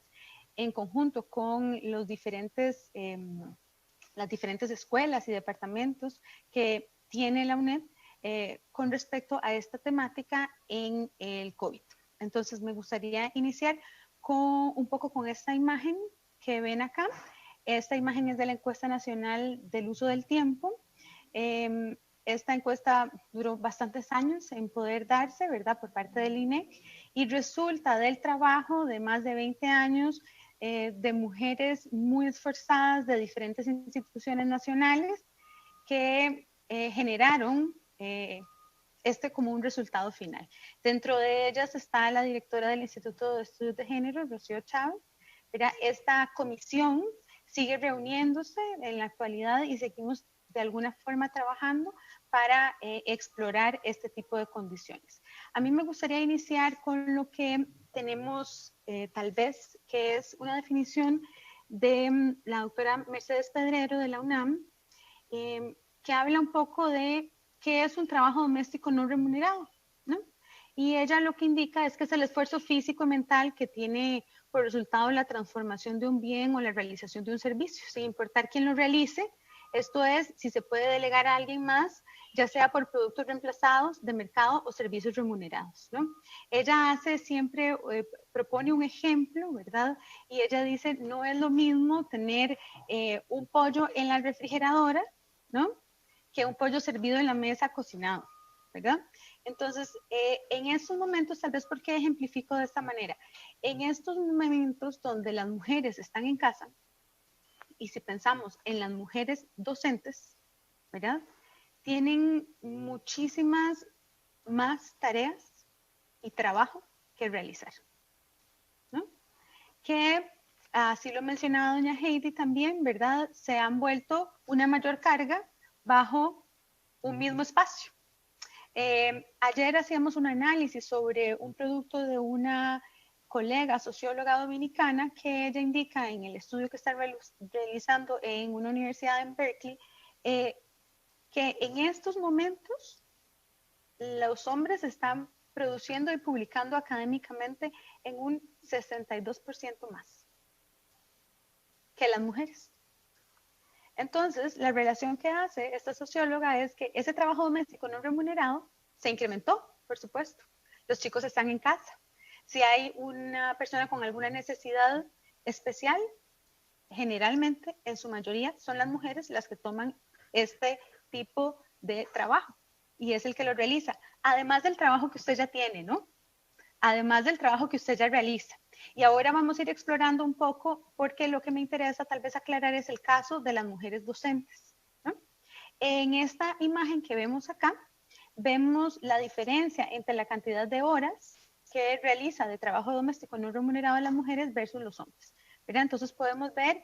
en conjunto con los diferentes las diferentes escuelas y departamentos que tiene la UNED con respecto a esta temática en el COVID. Entonces me gustaría iniciar un poco con esta imagen que ven acá. Esta imagen es de la encuesta nacional del uso del tiempo. Esta encuesta duró bastantes años en poder darse, ¿verdad?, por parte del INEC, y resulta del trabajo de más de 20 años de mujeres muy esforzadas de diferentes instituciones nacionales que generaron como un resultado final. Dentro de ellas está la directora del Instituto de Estudios de Género, Rocío Chávez. Mira, esta comisión sigue reuniéndose en la actualidad y seguimos de alguna forma trabajando para explorar este tipo de condiciones. A mí me gustaría iniciar con lo que tenemos tal vez, que es una definición de la doctora Mercedes Pedrero de la UNAM, que habla un poco de qué es un trabajo doméstico no remunerado, ¿no? Y ella lo que indica es que es el esfuerzo físico y mental que tiene por resultado la transformación de un bien o la realización de un servicio, sin importar quién lo realice. Esto es, si se puede delegar a alguien más, ya sea por productos reemplazados de mercado o servicios remunerados, ¿no? Ella hace siempre, propone un ejemplo, ¿verdad? Y ella dice, no es lo mismo tener un pollo en la refrigeradora, ¿no?, que un pollo servido en la mesa cocinado, ¿verdad? Entonces, en estos momentos, tal vez porque ejemplifico de esta manera, en estos momentos donde las mujeres están en casa, y si pensamos en las mujeres docentes, ¿verdad?, tienen muchísimas más tareas y trabajo que realizar, ¿no? Que, así lo mencionaba doña Heidi también, ¿verdad?, se han vuelto una mayor carga bajo un mismo espacio. Ayer hacíamos un análisis sobre un producto de una colega socióloga dominicana que ella indica en el estudio que está realizando en una universidad en Berkeley, que en estos momentos los hombres están produciendo y publicando académicamente en un 62% más que las mujeres. Entonces, la relación que hace esta socióloga es que ese trabajo doméstico no remunerado se incrementó, por supuesto. Los chicos están en casa. Si hay una persona con alguna necesidad especial, generalmente, en su mayoría, son las mujeres las que toman este tipo de trabajo y es el que lo realiza. Además del trabajo que usted ya tiene, ¿no? Además del trabajo que usted ya realiza. Y ahora vamos a ir explorando un poco porque lo que me interesa tal vez aclarar es el caso de las mujeres docentes, ¿no? En esta imagen que vemos acá, vemos la diferencia entre la cantidad de horas que realiza de trabajo doméstico no remunerado las mujeres versus los hombres, ¿verdad? Entonces podemos ver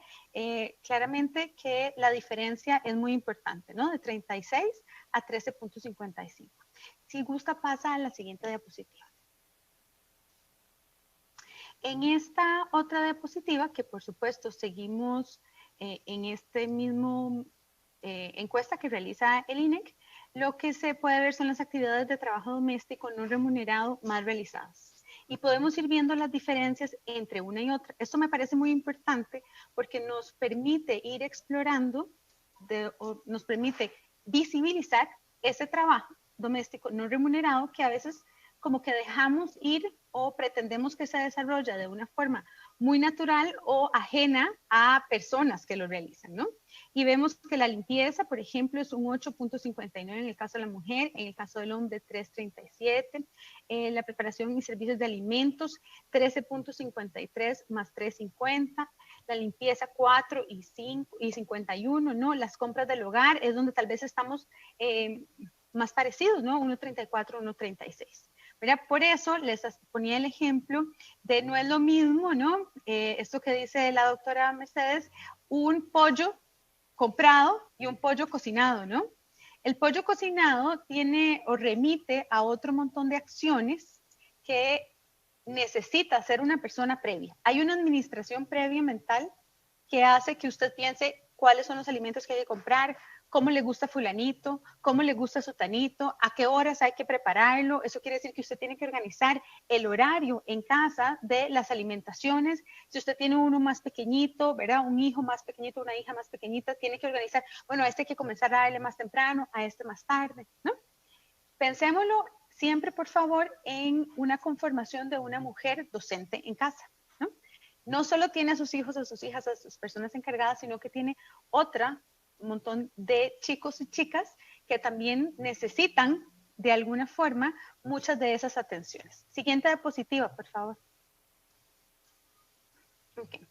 claramente que la diferencia es muy importante, ¿no? De 36 a 13.55. Si gusta, pasa a la siguiente diapositiva. En esta otra diapositiva, que por supuesto seguimos en este mismo encuesta que realiza el INEC, lo que se puede ver son las actividades de trabajo doméstico no remunerado más realizadas. Y podemos ir viendo las diferencias entre una y otra. Esto me parece muy importante porque nos permite ir explorando, nos permite visibilizar ese trabajo doméstico no remunerado que a veces como que dejamos ir o pretendemos que se desarrolla de una forma muy natural o ajena a personas que lo realizan, ¿no? Y vemos que la limpieza, por ejemplo, es un 8.59 en el caso de la mujer, en el caso del hombre 3.37, la preparación y servicios de alimentos 13.53 más 3.50, la limpieza 4 y 5 y 51, ¿no? Las compras del hogar es donde tal vez estamos más parecidos, ¿no? 1.34, 1.36. ¿Verdad? Por eso les ponía el ejemplo de no es lo mismo, ¿no? Esto que dice la doctora Mercedes, un pollo comprado y un pollo cocinado, ¿no? El pollo cocinado tiene o remite a otro montón de acciones que necesita hacer una persona previa. Hay una administración previa mental que hace que usted piense cuáles son los alimentos que hay que comprar, cómo le gusta fulanito, cómo le gusta sutanito, a qué horas hay que prepararlo. Eso quiere decir que usted tiene que organizar el horario en casa de las alimentaciones. Si usted tiene uno más pequeñito, ¿verdad? Un hijo más pequeñito, una hija más pequeñita, tiene que organizar, bueno, a este hay que comenzar a darle más temprano, a este más tarde, ¿no? Pensémoslo siempre, por favor, en una conformación de una mujer docente en casa, ¿no? No solo tiene a sus hijos, a sus hijas, a sus personas encargadas, sino que tiene un montón de chicos y chicas que también necesitan de alguna forma muchas de esas atenciones. Siguiente diapositiva, por favor. Okay.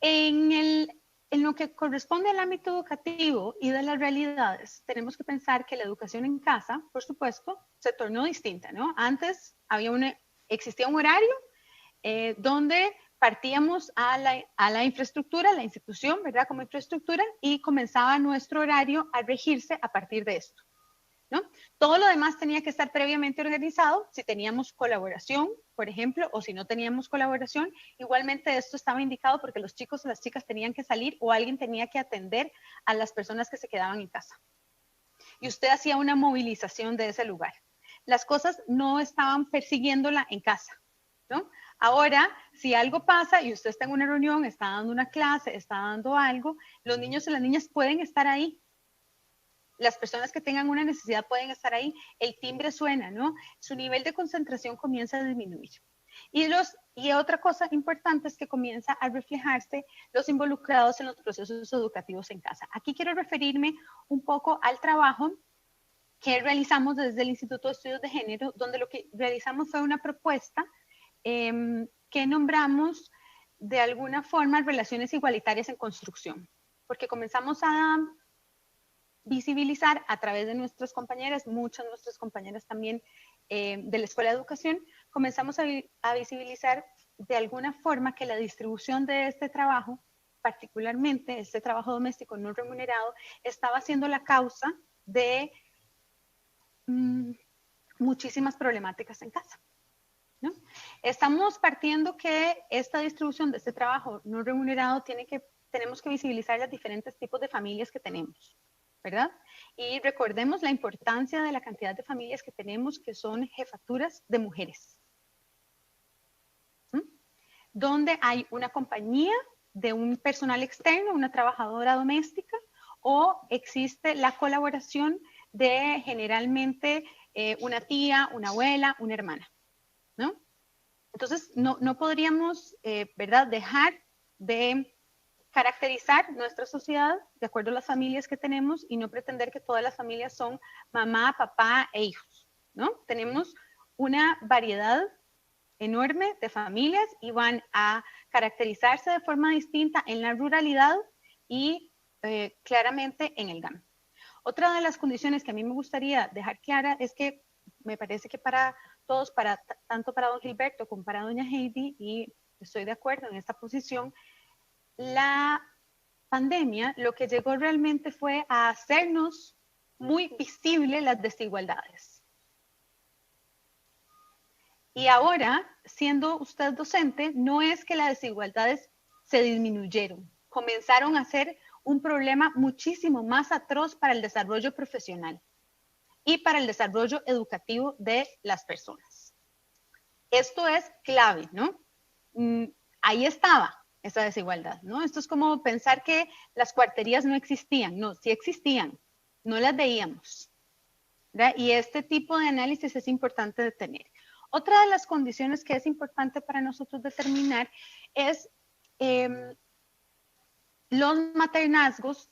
En lo que corresponde al ámbito educativo y de las realidades, tenemos que pensar que la educación en casa, por supuesto, se tornó distinta, ¿no? Antes existía un horario donde partíamos a la infraestructura, la institución, ¿verdad? Como infraestructura, y comenzaba nuestro horario a regirse a partir de esto, ¿no? Todo lo demás tenía que estar previamente organizado. Si teníamos colaboración, por ejemplo, o si no teníamos colaboración, igualmente esto estaba indicado porque los chicos o las chicas tenían que salir o alguien tenía que atender a las personas que se quedaban en casa. Y usted hacía una movilización de ese lugar. Las cosas no estaban persiguiéndola en casa, ¿no? Ahora, si algo pasa y usted está en una reunión, está dando una clase, está dando algo, los niños y las niñas pueden estar ahí. Las personas que tengan una necesidad pueden estar ahí, el timbre suena, ¿no? Su nivel de concentración comienza a disminuir. Y otra cosa importante es que comienza a reflejarse los involucrados en los procesos educativos en casa. Aquí quiero referirme un poco al trabajo que realizamos desde el Instituto de Estudios de Género, donde lo que realizamos fue una propuesta que nombramos de alguna forma relaciones igualitarias en construcción, porque comenzamos a visibilizar a través de nuestras compañeras, muchas de nuestras compañeras también de la Escuela de Educación, comenzamos a visibilizar de alguna forma que la distribución de este trabajo, particularmente este trabajo doméstico no remunerado, estaba siendo la causa de muchísimas problemáticas en casa, ¿no? Estamos partiendo que esta distribución de este trabajo no remunerado tenemos que visibilizar los diferentes tipos de familias que tenemos, ¿verdad? Y recordemos la importancia de la cantidad de familias que tenemos que son jefaturas de mujeres, donde hay una compañía de un personal externo, una trabajadora doméstica, o existe la colaboración de generalmente una tía, una abuela, una hermana, ¿no? Entonces, no podríamos, ¿verdad?, dejar de caracterizar nuestra sociedad de acuerdo a las familias que tenemos y no pretender que todas las familias son mamá, papá e hijos, ¿no? Tenemos una variedad enorme de familias y van a caracterizarse de forma distinta en la ruralidad y claramente en el GAM. Otra de las condiciones que a mí me gustaría dejar clara es que me parece que para todos, tanto para don Gilberto como para doña Heidi, y estoy de acuerdo en esta posición, la pandemia lo que llegó realmente fue a hacernos muy visibles las desigualdades. Y ahora, siendo usted docente, no es que las desigualdades se disminuyeron, comenzaron a ser un problema muchísimo más atroz para el desarrollo profesional y para el desarrollo educativo de las personas. Esto es clave, ¿no? Ahí estaba esa desigualdad, ¿no? Esto es como pensar que las cuarterías no existían. No, sí existían, no las veíamos, ¿verdad? Y este tipo de análisis es importante de tener. Otra de las condiciones que es importante para nosotros determinar es los maternazgos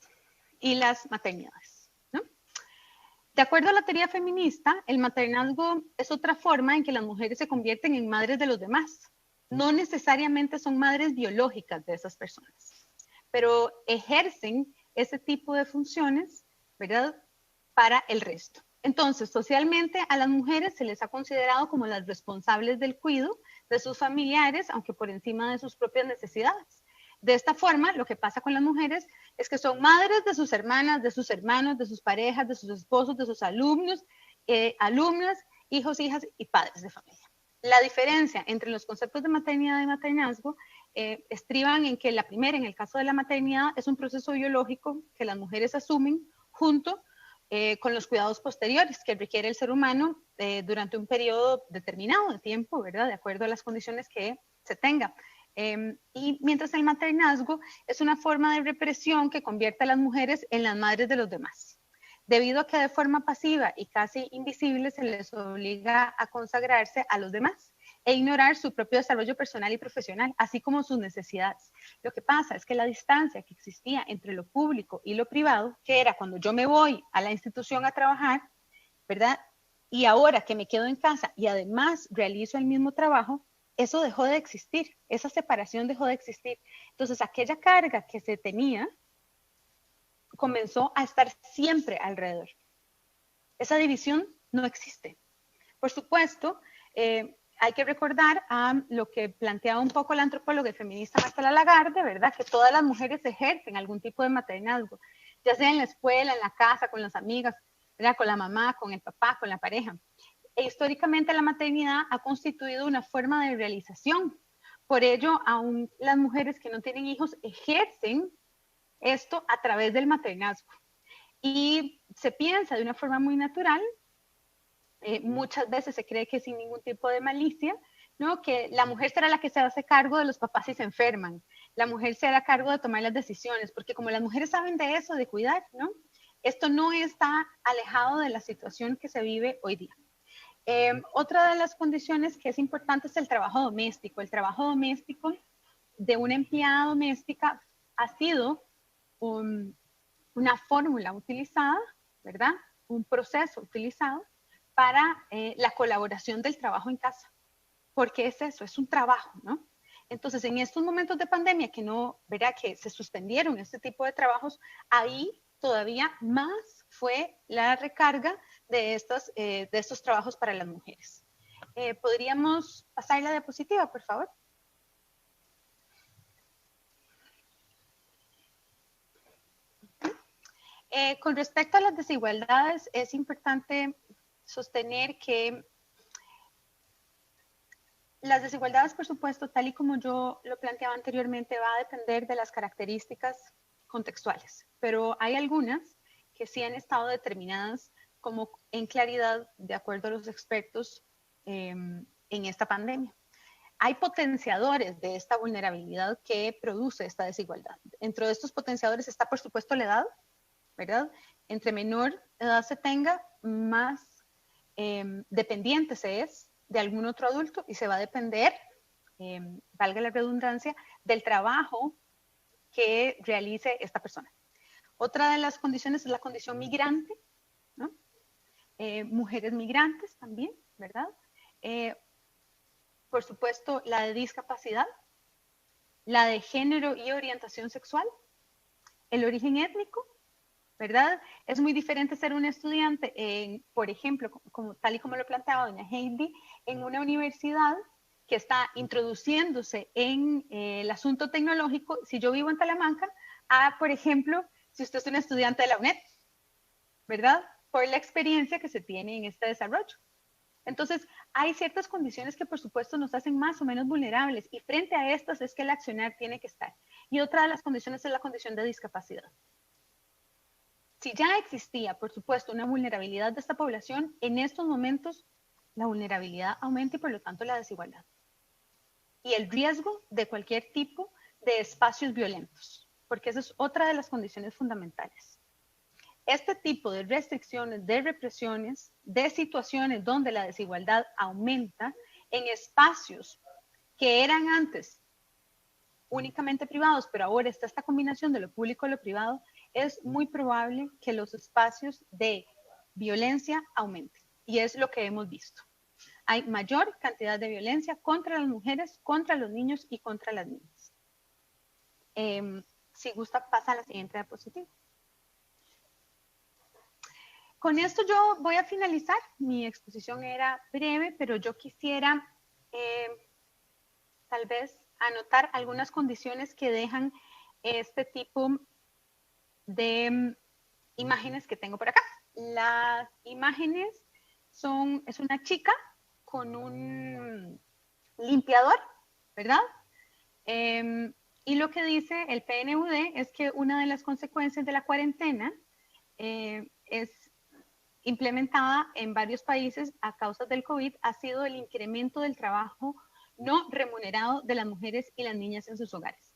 y las maternidades, ¿no? De acuerdo a la teoría feminista, el maternazgo es otra forma en que las mujeres se convierten en madres de los demás. No necesariamente son madres biológicas de esas personas, pero ejercen ese tipo de funciones, ¿verdad?, para el resto. Entonces, socialmente a las mujeres se les ha considerado como las responsables del cuidado de sus familiares, aunque por encima de sus propias necesidades. De esta forma, lo que pasa con las mujeres es que son madres de sus hermanas, de sus hermanos, de sus parejas, de sus esposos, de sus alumnos, alumnas, hijos, hijas y padres de familia. La diferencia entre los conceptos de maternidad y maternazgo estriban en que la primera, en el caso de la maternidad, es un proceso biológico que las mujeres asumen junto con los cuidados posteriores que requiere el ser humano durante un periodo determinado de tiempo, ¿verdad? De acuerdo a las condiciones que se tenga. Y mientras el maternazgo es una forma de represión que convierte a las mujeres en las madres de los demás, debido a que de forma pasiva y casi invisible se les obliga a consagrarse a los demás e ignorar su propio desarrollo personal y profesional, así como sus necesidades. Lo que pasa es que la distancia que existía entre lo público y lo privado, que era cuando yo me voy a la institución a trabajar, ¿verdad? Y ahora que me quedo en casa y además realizo el mismo trabajo, eso dejó de existir, esa separación dejó de existir. Entonces, aquella carga que se tenía comenzó a estar siempre alrededor. Esa división no existe. Por supuesto, hay que recordar a lo que planteaba un poco la antropóloga y feminista Marcela Lagarde, ¿verdad? Que todas las mujeres ejercen algún tipo de maternazgo, ya sea en la escuela, en la casa, con las amigas, ¿verdad? Con la mamá, con el papá, con la pareja. E históricamente la maternidad ha constituido una forma de realización. Por ello, aún las mujeres que no tienen hijos ejercen esto a través del maternazgo. Y se piensa de una forma muy natural, muchas veces se cree que sin ningún tipo de malicia, ¿no? Que la mujer será la que se hace cargo de los papás si se enferman, la mujer se hará cargo de tomar las decisiones, porque como las mujeres saben de eso, de cuidar, ¿no? Esto no está alejado de la situación que se vive hoy día. Otra de las condiciones que es importante es el trabajo doméstico. El trabajo doméstico de una empleada doméstica ha sido una fórmula utilizada, ¿verdad? Un proceso utilizado para la colaboración del trabajo en casa. Porque es eso, es un trabajo, ¿no? Entonces, en estos momentos de pandemia que no, ¿verdad? Que se suspendieron este tipo de trabajos, ahí todavía más fue la recarga de estos trabajos para las mujeres. ¿Podríamos pasar la diapositiva, por favor? Con respecto a las desigualdades, es importante sostener que las desigualdades, por supuesto, tal y como yo lo planteaba anteriormente, va a depender de las características contextuales, pero hay algunas que sí han estado determinadas como en claridad de acuerdo a los expertos en esta pandemia. Hay potenciadores de esta vulnerabilidad que produce esta desigualdad. Dentro de estos potenciadores está, por supuesto, la edad, ¿verdad? Entre menor edad se tenga, más dependiente se es de algún otro adulto y se va a depender, valga la redundancia, del trabajo que realice esta persona. Otra de las condiciones es la condición migrante, ¿no? Mujeres migrantes también, ¿verdad? Por supuesto, la de discapacidad, la de género y orientación sexual, el origen étnico, ¿verdad? Es muy diferente ser un estudiante, por ejemplo, tal y como lo planteaba doña Heidi, en una universidad que está introduciéndose en el asunto tecnológico, si yo vivo en Talamanca, a, por ejemplo, si usted es un estudiante de la UNED, ¿verdad? Por la experiencia que se tiene en este desarrollo. Entonces, hay ciertas condiciones que, por supuesto, nos hacen más o menos vulnerables y frente a estas es que el accionar tiene que estar. Y otra de las condiciones es la condición de discapacidad. Si ya existía, por supuesto, una vulnerabilidad de esta población, en estos momentos la vulnerabilidad aumenta y por lo tanto la desigualdad. Y el riesgo de cualquier tipo de espacios violentos, porque esa es otra de las condiciones fundamentales. Este tipo de restricciones, de represiones, de situaciones donde la desigualdad aumenta en espacios que eran antes únicamente privados, pero ahora está esta combinación de lo público y lo privado, es muy probable que los espacios de violencia aumenten. Y es lo que hemos visto. Hay mayor cantidad de violencia contra las mujeres, contra los niños y contra las niñas. Si gusta, pasa a la siguiente diapositiva. Con esto yo voy a finalizar. Mi exposición era breve, pero yo quisiera tal vez anotar algunas condiciones que dejan este tipo de imágenes que tengo por acá. Las imágenes es una chica con un limpiador, ¿verdad? Y lo que dice el PNUD es que una de las consecuencias de la cuarentena es implementada en varios países a causa del COVID ha sido el incremento del trabajo no remunerado de las mujeres y las niñas en sus hogares.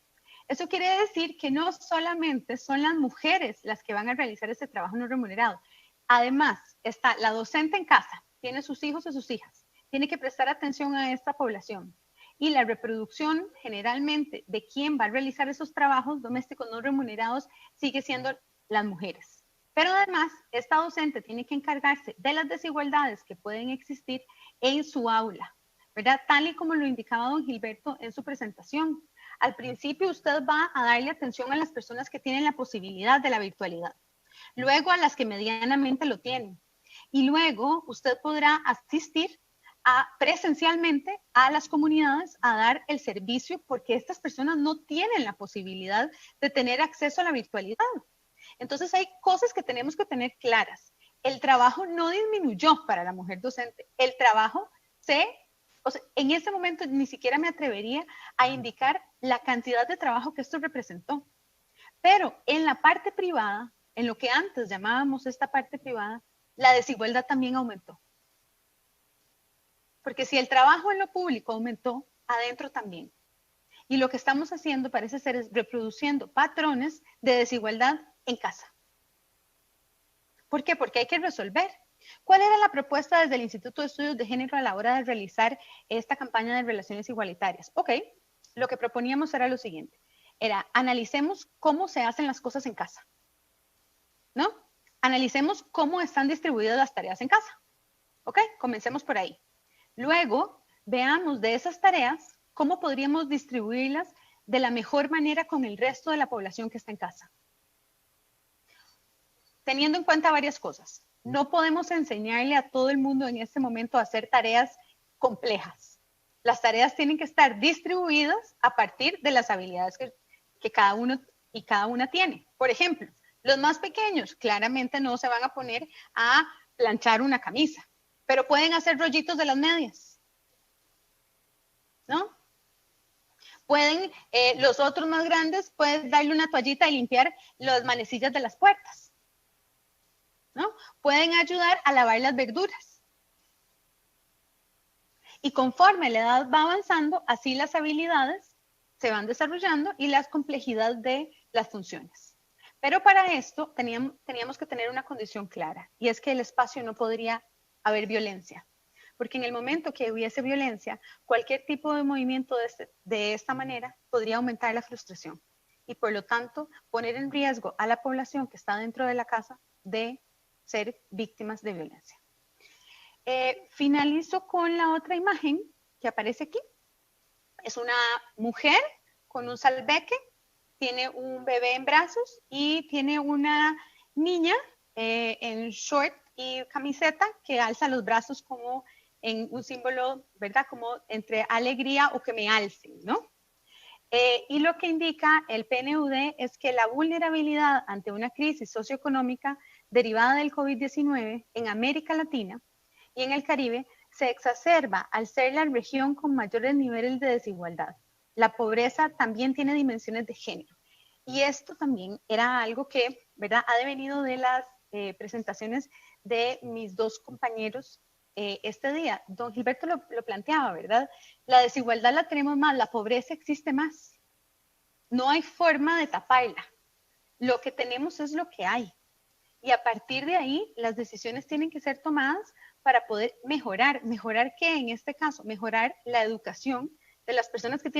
Eso quiere decir que no solamente son las mujeres las que van a realizar ese trabajo no remunerado. Además, está la docente en casa, tiene sus hijos o sus hijas, tiene que prestar atención a esta población. Y la reproducción generalmente de quién va a realizar esos trabajos domésticos no remunerados sigue siendo las mujeres. Pero además, esta docente tiene que encargarse de las desigualdades que pueden existir en su aula, ¿verdad? Tal y como lo indicaba don Gilberto en su presentación. Al principio usted va a darle atención a las personas que tienen la posibilidad de la virtualidad, luego a las que medianamente lo tienen, y luego usted podrá asistir presencialmente a las comunidades a dar el servicio porque estas personas no tienen la posibilidad de tener acceso a la virtualidad. Entonces hay cosas que tenemos que tener claras. El trabajo no disminuyó para la mujer docente. El trabajo en ese momento ni siquiera me atrevería a indicar la cantidad de trabajo que esto representó. Pero en la parte privada, en lo que antes llamábamos esta parte privada, la desigualdad también aumentó. Porque si el trabajo en lo público aumentó, adentro también. Y lo que estamos haciendo parece ser es reproduciendo patrones de desigualdad en casa. ¿Por qué? Porque hay que resolver. ¿Cuál era la propuesta desde el Instituto de Estudios de Género a la hora de realizar esta campaña de relaciones igualitarias? Ok, lo que proponíamos era lo siguiente. Era, analicemos cómo se hacen las cosas en casa. ¿No? Analicemos cómo están distribuidas las tareas en casa. Ok, comencemos por ahí. Luego, veamos de esas tareas cómo podríamos distribuirlas de la mejor manera con el resto de la población que está en casa. Teniendo en cuenta varias cosas. No podemos enseñarle a todo el mundo en este momento a hacer tareas complejas. Las tareas tienen que estar distribuidas a partir de las habilidades que cada uno y cada una tiene. Por ejemplo, los más pequeños claramente no se van a poner a planchar una camisa, pero pueden hacer rollitos de las medias, ¿no? Pueden, los otros más grandes pueden darle una toallita y limpiar las manecillas de las puertas, ¿no? Pueden ayudar a lavar las verduras. Y conforme la edad va avanzando, así las habilidades se van desarrollando y la complejidad de las funciones. Pero para esto teníamos que tener una condición clara, y es que el espacio no podría haber violencia. Porque en el momento que hubiese violencia, cualquier tipo de movimiento de esta manera podría aumentar la frustración y por lo tanto poner en riesgo a la población que está dentro de la casa de ser víctimas de violencia. Finalizo con la otra imagen que aparece aquí. Es una mujer con un salveque, tiene un bebé en brazos y tiene una niña en short y camiseta que alza los brazos como en un símbolo, ¿verdad? Como entre alegría o que me alcen, ¿no? Y lo que indica el PNUD es que la vulnerabilidad ante una crisis socioeconómica derivada del COVID-19 en América Latina y en el Caribe se exacerba al ser la región con mayores niveles de desigualdad. La pobreza también tiene dimensiones de género. Y esto también era algo que, ¿verdad?, ha devenido de las presentaciones de mis dos compañeros este día. Don Gilberto lo planteaba, ¿verdad? La desigualdad la tenemos más, la pobreza existe más. No hay forma de taparla. Lo que tenemos es lo que hay. Y a partir de ahí, las decisiones tienen que ser tomadas para poder mejorar. ¿Mejorar qué en este caso? Mejorar la educación de las personas que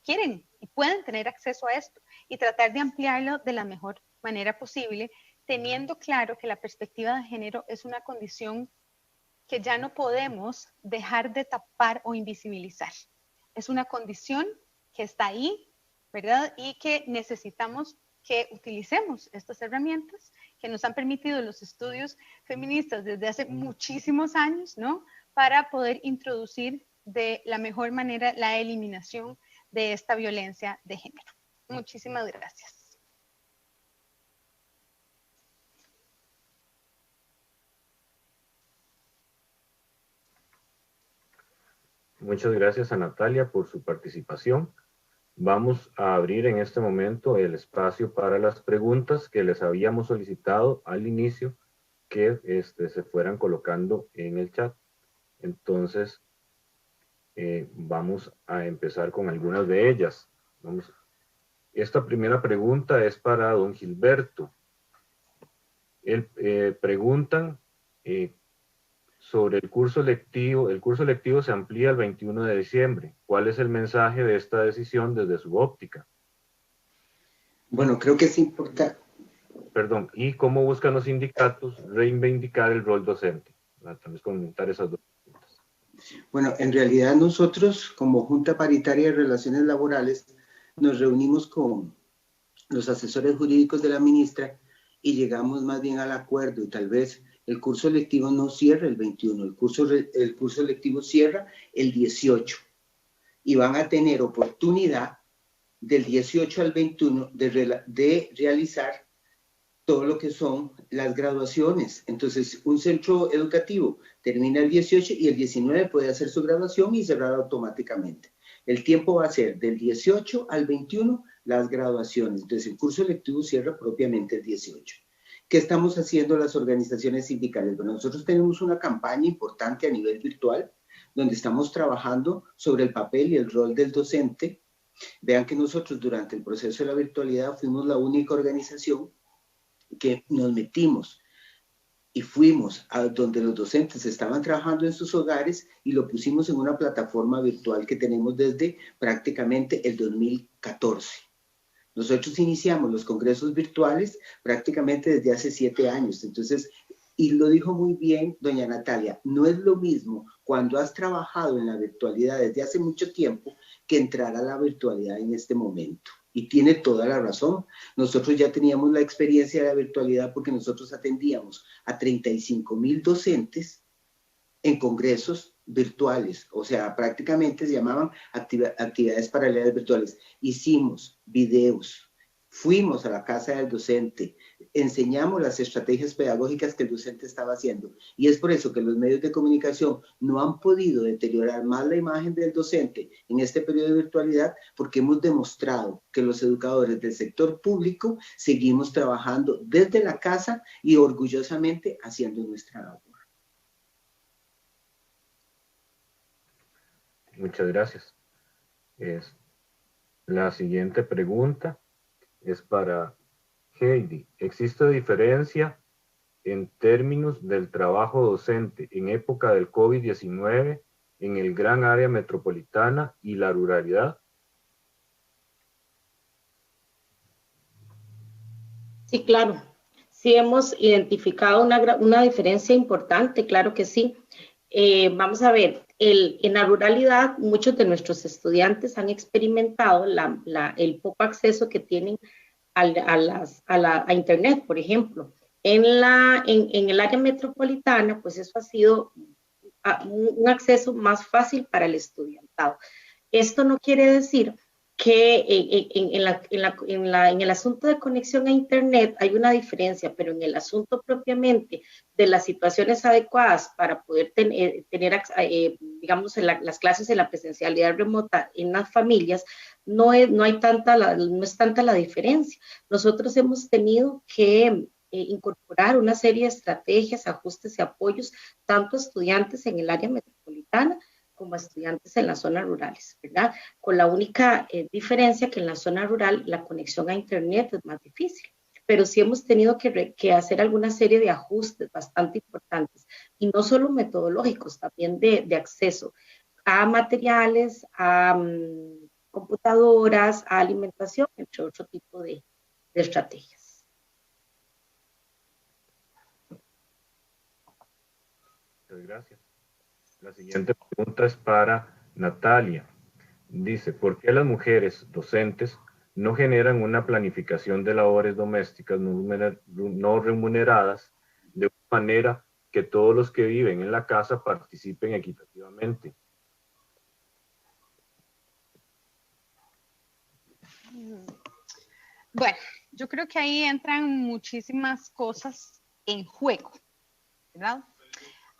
quieren y pueden tener acceso a esto y tratar de ampliarlo de la mejor manera posible, teniendo claro que la perspectiva de género es una condición que ya no podemos dejar de tapar o invisibilizar. Es una condición que está ahí, ¿verdad? Y que necesitamos que utilicemos estas herramientas que nos han permitido los estudios feministas desde hace muchísimos años, ¿no? Para poder introducir de la mejor manera la eliminación de esta violencia de género. Muchísimas gracias. Muchas gracias a Natalia por su participación. Vamos a abrir en este momento el espacio para las preguntas que les habíamos solicitado al inicio que se fueran colocando en el chat. Entonces, vamos a empezar con algunas de ellas. Esta primera pregunta es para don Gilberto. Preguntan sobre el curso lectivo. El curso lectivo se amplía el 21 de diciembre. ¿Cuál es el mensaje de esta decisión desde su óptica? Bueno, creo que es importante. Perdón, ¿y cómo buscan los sindicatos reivindicar el rol docente? Tal vez comentar esas dos preguntas. Bueno, en realidad nosotros como Junta Paritaria de Relaciones Laborales nos reunimos con los asesores jurídicos de la ministra y llegamos más bien al acuerdo, y tal vez el curso lectivo no cierra el 21, el curso lectivo cierra el 18 y van a tener oportunidad del 18 al 21 de realizar todo lo que son las graduaciones. Entonces, un centro educativo termina el 18 y el 19 puede hacer su graduación y cerrar automáticamente. El tiempo va a ser del 18 al 21 las graduaciones. Entonces, el curso lectivo cierra propiamente el 18. ¿Qué estamos haciendo las organizaciones sindicales? Bueno, nosotros tenemos una campaña importante a nivel virtual donde estamos trabajando sobre el papel y el rol del docente. Vean que nosotros durante el proceso de la virtualidad fuimos la única organización que nos metimos y fuimos a donde los docentes estaban trabajando en sus hogares y lo pusimos en una plataforma virtual que tenemos desde prácticamente el 2014. Nosotros iniciamos los congresos virtuales prácticamente desde hace 7 años. Entonces, y lo dijo muy bien doña Natalia, no es lo mismo cuando has trabajado en la virtualidad desde hace mucho tiempo que entrar a la virtualidad en este momento. Y tiene toda la razón. Nosotros ya teníamos la experiencia de la virtualidad porque nosotros atendíamos a 35,000 docentes en congresos virtuales, o sea, prácticamente se llamaban actividades paralelas virtuales. Hicimos videos, fuimos a la casa del docente, enseñamos las estrategias pedagógicas que el docente estaba haciendo. Y es por eso que los medios de comunicación no han podido deteriorar más la imagen del docente en este periodo de virtualidad, porque hemos demostrado que los educadores del sector público seguimos trabajando desde la casa y orgullosamente haciendo nuestra labor. Muchas gracias. La siguiente pregunta es para Heidi. ¿Existe diferencia en términos del trabajo docente en época del COVID-19 en el gran área metropolitana y la ruralidad? Sí, claro. Sí hemos identificado una diferencia importante, claro que sí. Vamos a ver, en la ruralidad muchos de nuestros estudiantes han experimentado el poco acceso que tienen a Internet, por ejemplo. En el área metropolitana, pues eso ha sido un acceso más fácil para el estudiantado. Esto no quiere decir que en el asunto de conexión a Internet hay una diferencia, pero en el asunto propiamente de las situaciones adecuadas para poder tener digamos, las clases en la presencialidad remota en las familias, no es tanta la diferencia. Nosotros hemos tenido que incorporar una serie de estrategias, ajustes y apoyos, tanto a estudiantes en el área metropolitana como a estudiantes en las zonas rurales, ¿verdad? Con la única diferencia que en la zona rural la conexión a Internet es más difícil, pero sí hemos tenido que hacer alguna serie de ajustes bastante importantes, y no solo metodológicos, también de acceso a materiales, a computadoras, a alimentación, entre otro tipo de estrategias. Muchas gracias. La siguiente pregunta es para Natalia. Dice, ¿por qué las mujeres docentes no generan una planificación de labores domésticas no remuneradas de una manera que todos los que viven en la casa participen equitativamente? Bueno, yo creo que ahí entran muchísimas cosas en juego, ¿verdad?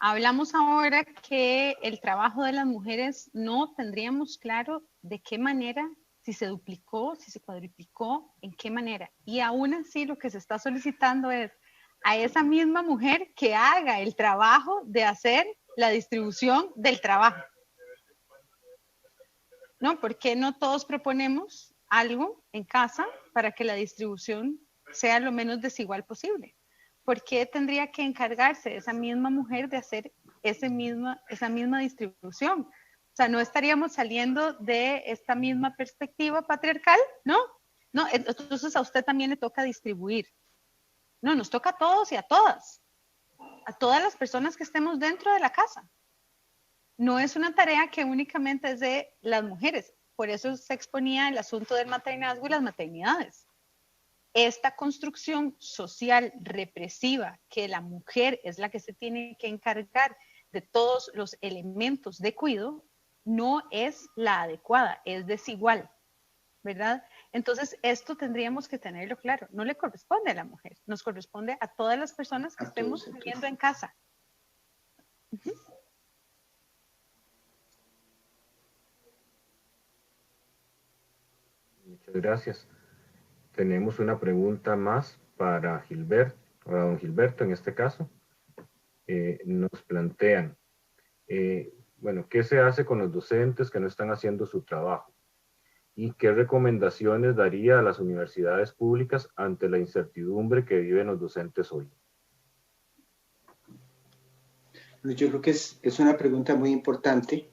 Hablamos ahora que el trabajo de las mujeres no tendríamos claro de qué manera si se duplicó, si se cuadruplicó, en qué manera. Y aún así lo que se está solicitando es a esa misma mujer que haga el trabajo de hacer la distribución del trabajo. ¿No? ¿Por qué no todos proponemos algo en casa para que la distribución sea lo menos desigual posible? ¿Por qué tendría que encargarse esa misma mujer de hacer esa misma distribución? O sea, no estaríamos saliendo de esta misma perspectiva patriarcal, ¿no? No, entonces a usted también le toca distribuir. No, nos toca a todos y a todas las personas que estemos dentro de la casa. No es una tarea que únicamente es de las mujeres. Por eso se exponía el asunto del maternazgo y las maternidades. Esta construcción social represiva, que la mujer es la que se tiene que encargar de todos los elementos de cuidado, no es la adecuada, es desigual, ¿verdad? Entonces, esto tendríamos que tenerlo claro. No le corresponde a la mujer, nos corresponde a todas las personas que estemos viviendo en casa. Uh-huh. Muchas gracias. Tenemos una pregunta más para Gilberto, para don Gilberto en este caso. Nos plantean, bueno, ¿qué se hace con los docentes que no están haciendo su trabajo? ¿Y qué recomendaciones daría a las universidades públicas ante la incertidumbre que viven los docentes hoy? Yo creo que es una pregunta muy importante,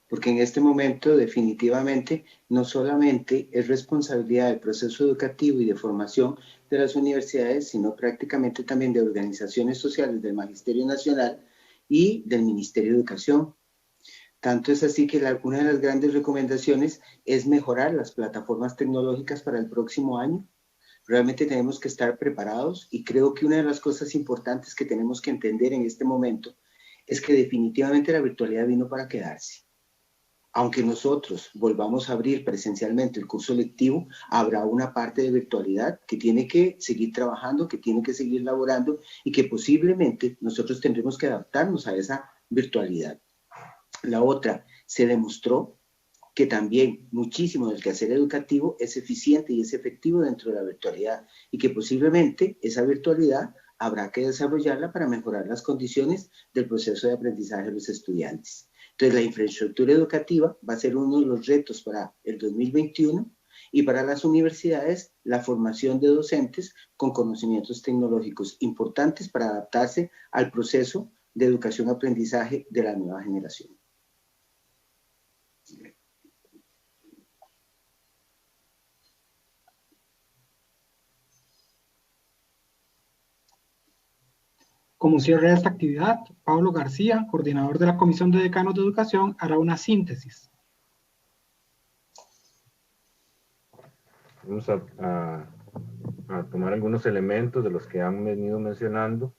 porque en este momento definitivamente no solamente es responsabilidad del proceso educativo y de formación de las universidades, sino prácticamente también de organizaciones sociales del Magisterio Nacional y del Ministerio de Educación. Tanto es así que una de las grandes recomendaciones es mejorar las plataformas tecnológicas para el próximo año. Realmente tenemos que estar preparados y creo que una de las cosas importantes que tenemos que entender en este momento es que definitivamente la virtualidad vino para quedarse. Aunque nosotros volvamos a abrir presencialmente el curso lectivo, habrá una parte de virtualidad que tiene que seguir trabajando, que tiene que seguir laborando y que posiblemente nosotros tendremos que adaptarnos a esa virtualidad. La otra, se demostró que también muchísimo del quehacer educativo es eficiente y es efectivo dentro de la virtualidad y que posiblemente esa virtualidad habrá que desarrollarla para mejorar las condiciones del proceso de aprendizaje de los estudiantes. Entonces, la infraestructura educativa va a ser uno de los retos para el 2021 y para las universidades, la formación de docentes con conocimientos tecnológicos importantes para adaptarse al proceso de educación-aprendizaje de la nueva generación. Como cierre de esta actividad, Pablo García, coordinador de la Comisión de Decanos de Educación, hará una síntesis. Vamos a tomar algunos elementos de los que han venido mencionando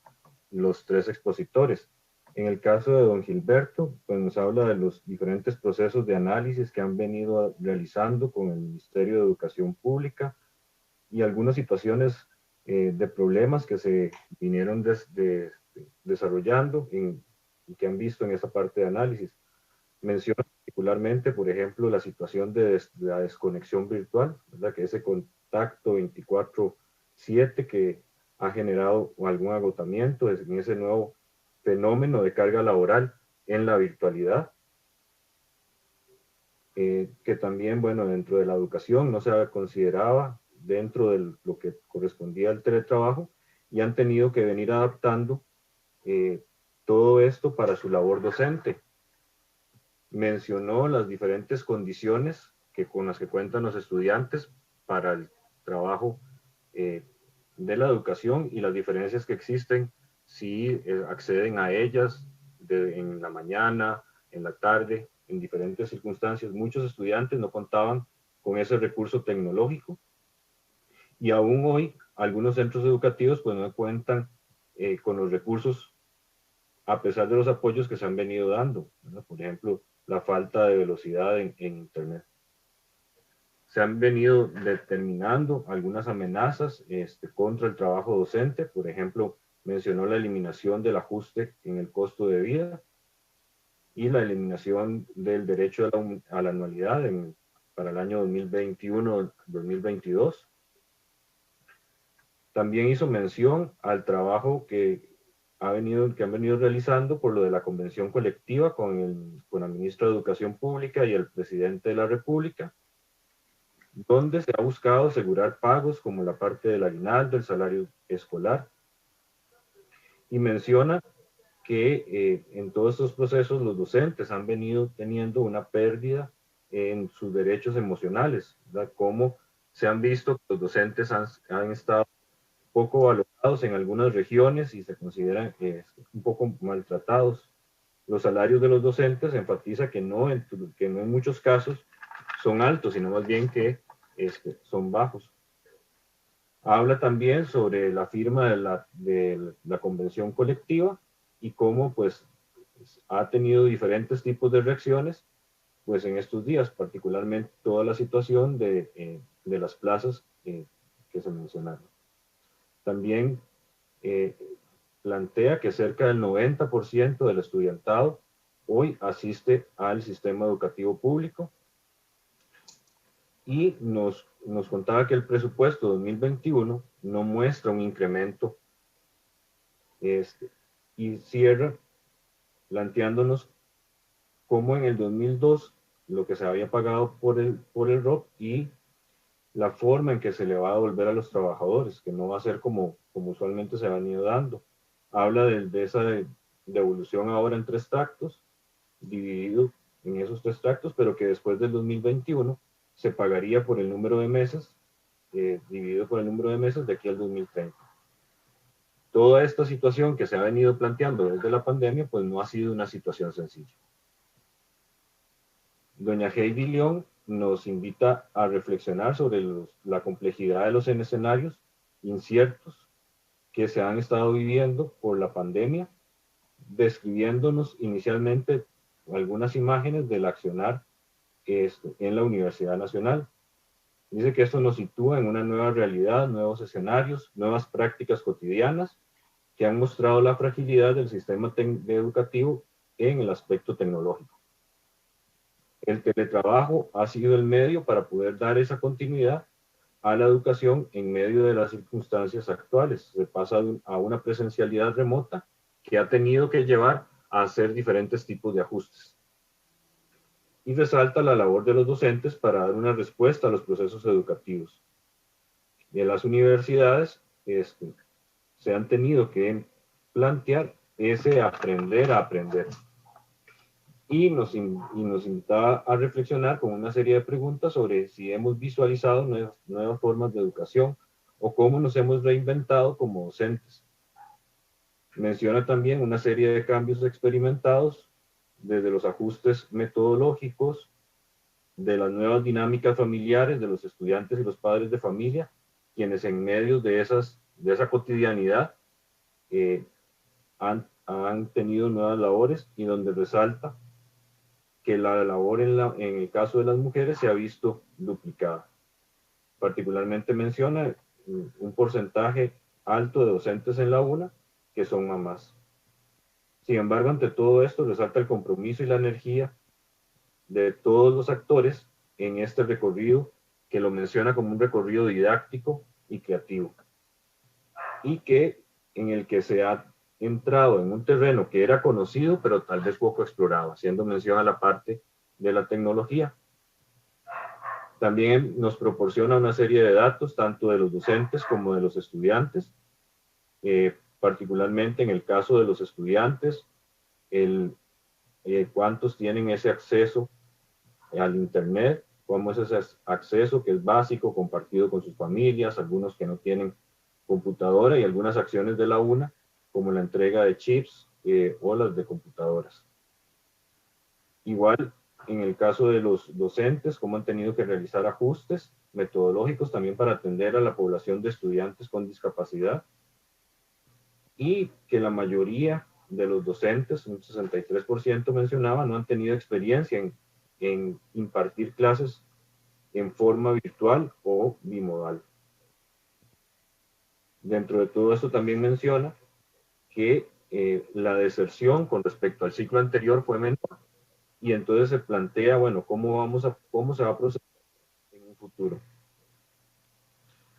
los tres expositores. En el caso de don Gilberto, pues nos habla de los diferentes procesos de análisis que han venido realizando con el Ministerio de Educación Pública y algunas situaciones de problemas que se vinieron desarrollando y que han visto en esa parte de análisis. Menciona particularmente, por ejemplo, la situación de la desconexión virtual, ¿verdad? Que ese contacto 24/7 que ha generado algún agotamiento en ese nuevo fenómeno de carga laboral en la virtualidad. Que también, bueno, dentro de la educación no se consideraba dentro de lo que correspondía al teletrabajo y han tenido que venir adaptando todo esto para su labor docente. Mencionó las diferentes condiciones con las que cuentan los estudiantes para el trabajo de la educación y las diferencias que existen si acceden a ellas en la mañana, en la tarde, en diferentes circunstancias. Muchos estudiantes no contaban con ese recurso tecnológico y aún hoy algunos centros educativos pues no cuentan con los recursos a pesar de los apoyos que se han venido dando, ¿verdad? Por ejemplo, la falta de velocidad en Internet. Se han venido determinando algunas amenazas contra el trabajo docente. Por ejemplo, mencionó la eliminación del ajuste en el costo de vida y la eliminación del derecho a la anualidad en para el año 2021-2022. También hizo mención al trabajo que han venido realizando por lo de la convención colectiva con el ministro de Educación Pública y el presidente de la República, donde se ha buscado asegurar pagos como la parte del aguinaldo, el salario escolar, y menciona que en todos estos procesos los docentes han venido teniendo una pérdida en sus derechos emocionales, ¿verdad? Como se han visto que los docentes han estado poco valorados en algunas regiones y se consideran un poco maltratados. Los salarios de los docentes enfatiza que no en muchos casos son altos, sino más bien que son bajos. Habla también sobre la firma de la convención colectiva y cómo pues ha tenido diferentes tipos de reacciones pues en estos días, particularmente toda la situación de las plazas que se mencionaron. También plantea que cerca del 90% del estudiantado hoy asiste al sistema educativo público y nos contaba que el presupuesto 2021 no muestra un incremento y cierra planteándonos cómo en el 2002 lo que se había pagado por el ROP y la forma en que se le va a devolver a los trabajadores, que no va a ser como usualmente se ha venido dando. Habla de esa devolución ahora en 3 tractos, dividido en esos 3 tractos, pero que después del 2021 se pagaría por el número de meses, dividido por el número de meses de aquí al 2030. Toda esta situación que se ha venido planteando desde la pandemia, pues no ha sido una situación sencilla. Doña Heidi León nos invita a reflexionar sobre la complejidad de los escenarios inciertos que se han estado viviendo por la pandemia, describiéndonos inicialmente algunas imágenes del accionar en la Universidad Nacional. Dice que esto nos sitúa en una nueva realidad, nuevos escenarios, nuevas prácticas cotidianas que han mostrado la fragilidad del sistema educativo en el aspecto tecnológico. El teletrabajo ha sido el medio para poder dar esa continuidad a la educación en medio de las circunstancias actuales. Se pasa a una presencialidad remota que ha tenido que llevar a hacer diferentes tipos de ajustes. Y resalta la labor de los docentes para dar una respuesta a los procesos educativos. Y en las universidades se han tenido que plantear ese aprender a aprender. Y nos invitaba a reflexionar con una serie de preguntas sobre si hemos visualizado nuevas formas de educación o cómo nos hemos reinventado como docentes. Menciona también una serie de cambios experimentados desde los ajustes metodológicos, de las nuevas dinámicas familiares de los estudiantes y los padres de familia, quienes en medio de esa cotidianidad han tenido nuevas labores y donde resalta que la labor en el caso de las mujeres se ha visto duplicada. Particularmente menciona un porcentaje alto de docentes en la UNA que son mamás. Sin embargo, ante todo esto resalta el compromiso y la energía de todos los actores en este recorrido, que lo menciona como un recorrido didáctico y creativo, y que en el que se ha entrado en un terreno que era conocido, pero tal vez poco explorado, haciendo mención a la parte de la tecnología. También nos proporciona una serie de datos, tanto de los docentes como de los estudiantes, particularmente en el caso de los estudiantes, cuántos tienen ese acceso al Internet, cómo es ese acceso que es básico, compartido con sus familias, algunos que no tienen computadora y algunas acciones de la UNA, como la entrega de chips o las de computadoras. Igual, en el caso de los docentes, cómo han tenido que realizar ajustes metodológicos también para atender a la población de estudiantes con discapacidad, y que la mayoría de los docentes, un 63% mencionaba, no han tenido experiencia en impartir clases en forma virtual o bimodal. Dentro de todo esto también menciona que la deserción con respecto al ciclo anterior fue menor, y entonces se plantea, bueno, cómo se va a proceder futuro.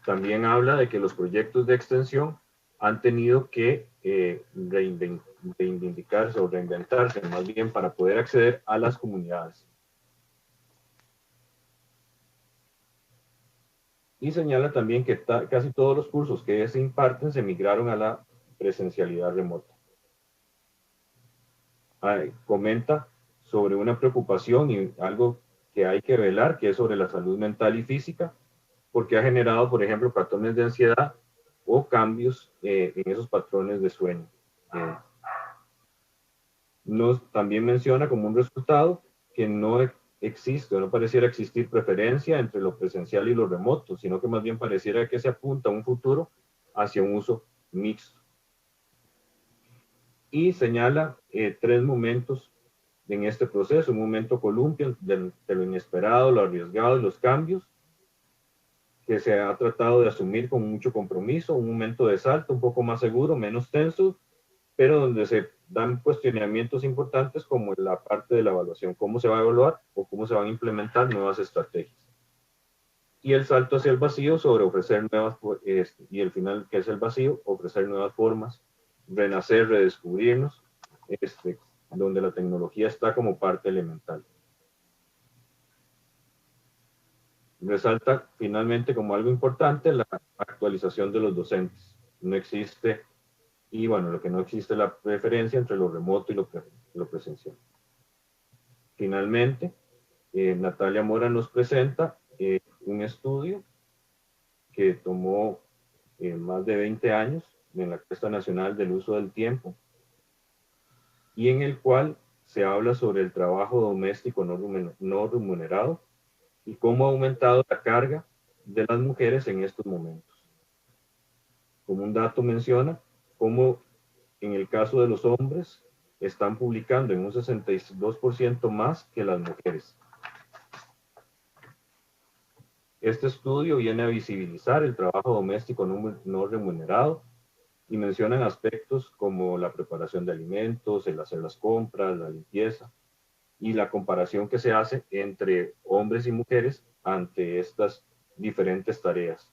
También habla de que los proyectos de extensión han tenido que reivindicarse o reinventarse, más bien para poder acceder a las comunidades. Y señala también que casi todos los cursos que se imparten se migraron a la presencialidad remota. Comenta sobre una preocupación y algo que hay que velar, que es sobre la salud mental y física, porque ha generado, por ejemplo, patrones de ansiedad o cambios en esos patrones de sueño. También menciona como un resultado que no existe o no pareciera existir preferencia entre lo presencial y lo remoto, sino que más bien pareciera que se apunta a un futuro hacia un uso mixto. Y señala 3 momentos en este proceso: un momento columpio de lo inesperado, lo arriesgado y los cambios, que se ha tratado de asumir con mucho compromiso; un momento de salto un poco más seguro, menos tenso, pero donde se dan cuestionamientos importantes como la parte de la evaluación, cómo se va a evaluar o cómo se van a implementar nuevas estrategias. Y el salto hacia el vacío sobre ofrecer nuevas, y el final, que es el vacío, ofrecer nuevas formas, renacer, redescubrirnos, donde la tecnología está como parte elemental. Resalta finalmente como algo importante la actualización de los docentes. No existe, y bueno, lo que no existe es la preferencia entre lo remoto y lo presencial. Finalmente, Natalia Mora nos presenta un estudio que tomó más de 20 años en la Encuesta Nacional del Uso del Tiempo, y en el cual se habla sobre el trabajo doméstico no remunerado y cómo ha aumentado la carga de las mujeres en estos momentos. Como un dato menciona cómo en el caso de los hombres están publicando en un 62% más que las mujeres. Este estudio viene a visibilizar el trabajo doméstico no remunerado y mencionan aspectos como la preparación de alimentos, el hacer las compras, la limpieza, y la comparación que se hace entre hombres y mujeres ante estas diferentes tareas.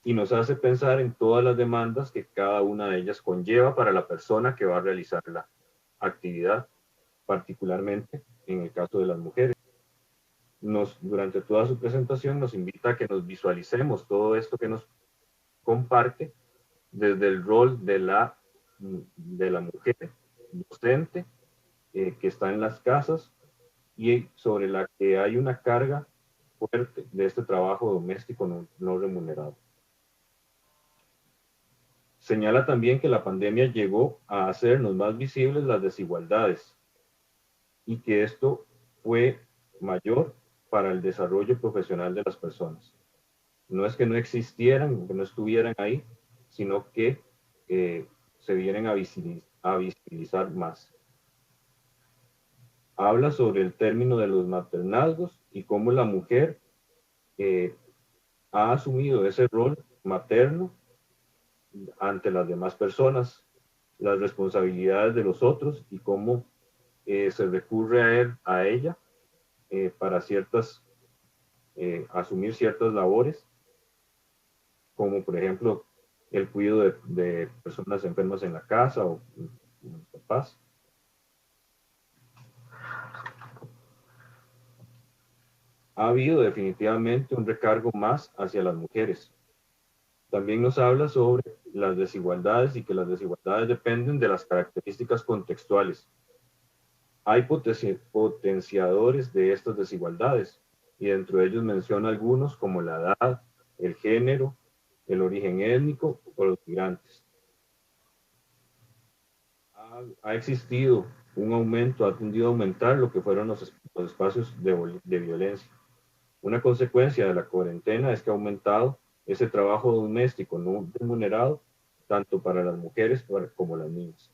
Y nos hace pensar en todas las demandas que cada una de ellas conlleva para la persona que va a realizar la actividad, particularmente en el caso de las mujeres. Durante toda su presentación nos invita a que nos visualicemos todo esto que nos comparte desde el rol de la mujer docente que está en las casas y sobre la que hay una carga fuerte de este trabajo doméstico no remunerado. Señala también que la pandemia llegó a hacernos más visibles las desigualdades y que esto fue mayor para el desarrollo profesional de las personas. No es que no existieran, que no estuvieran ahí, sino que se vienen a visibilizar más. Habla sobre el término de los maternazgos y cómo la mujer ha asumido ese rol materno ante las demás personas, las responsabilidades de los otros y cómo se recurre a ella para asumir ciertas labores, como por ejemplo el cuidado de personas enfermas en la casa o los papás. Ha habido definitivamente un recargo más hacia las mujeres. También nos habla sobre las desigualdades y que las desigualdades dependen de las características contextuales. Hay potenciadores de estas desigualdades y dentro de ellos menciona algunos como la edad, el género, el origen étnico o los migrantes. Ha existido un aumento, ha tendido a aumentar lo que fueron los espacios de violencia. Una consecuencia de la cuarentena es que ha aumentado ese trabajo doméstico no remunerado, tanto para las mujeres como las niñas.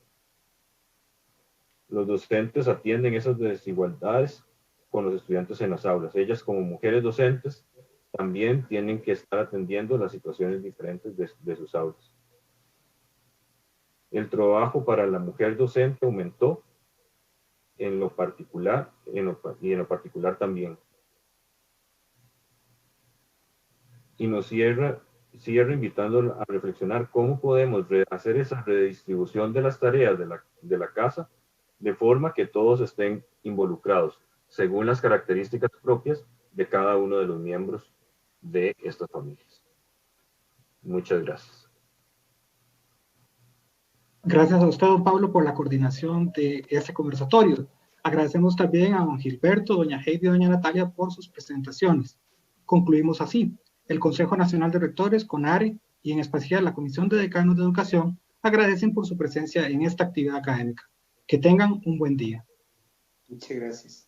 Los docentes atienden esas desigualdades con los estudiantes en las aulas. Ellas, como mujeres docentes, también tienen que estar atendiendo las situaciones diferentes de sus aulas. El trabajo para la mujer docente aumentó en lo particular y en lo particular también. y nos cierra invitando a reflexionar cómo podemos hacer esa redistribución de las tareas de la casa de forma que todos estén involucrados según las características propias de cada uno de los miembros de estas familias. Muchas gracias. Gracias a usted, don Pablo, por la coordinación de este conversatorio. Agradecemos también a don Gilberto, doña Heidi y doña Natalia por sus presentaciones. Concluimos así. El Consejo Nacional de Rectores, CONARE, y en especial la Comisión de Decanos de Educación, agradecen por su presencia en esta actividad académica. Que tengan un buen día. Muchas gracias.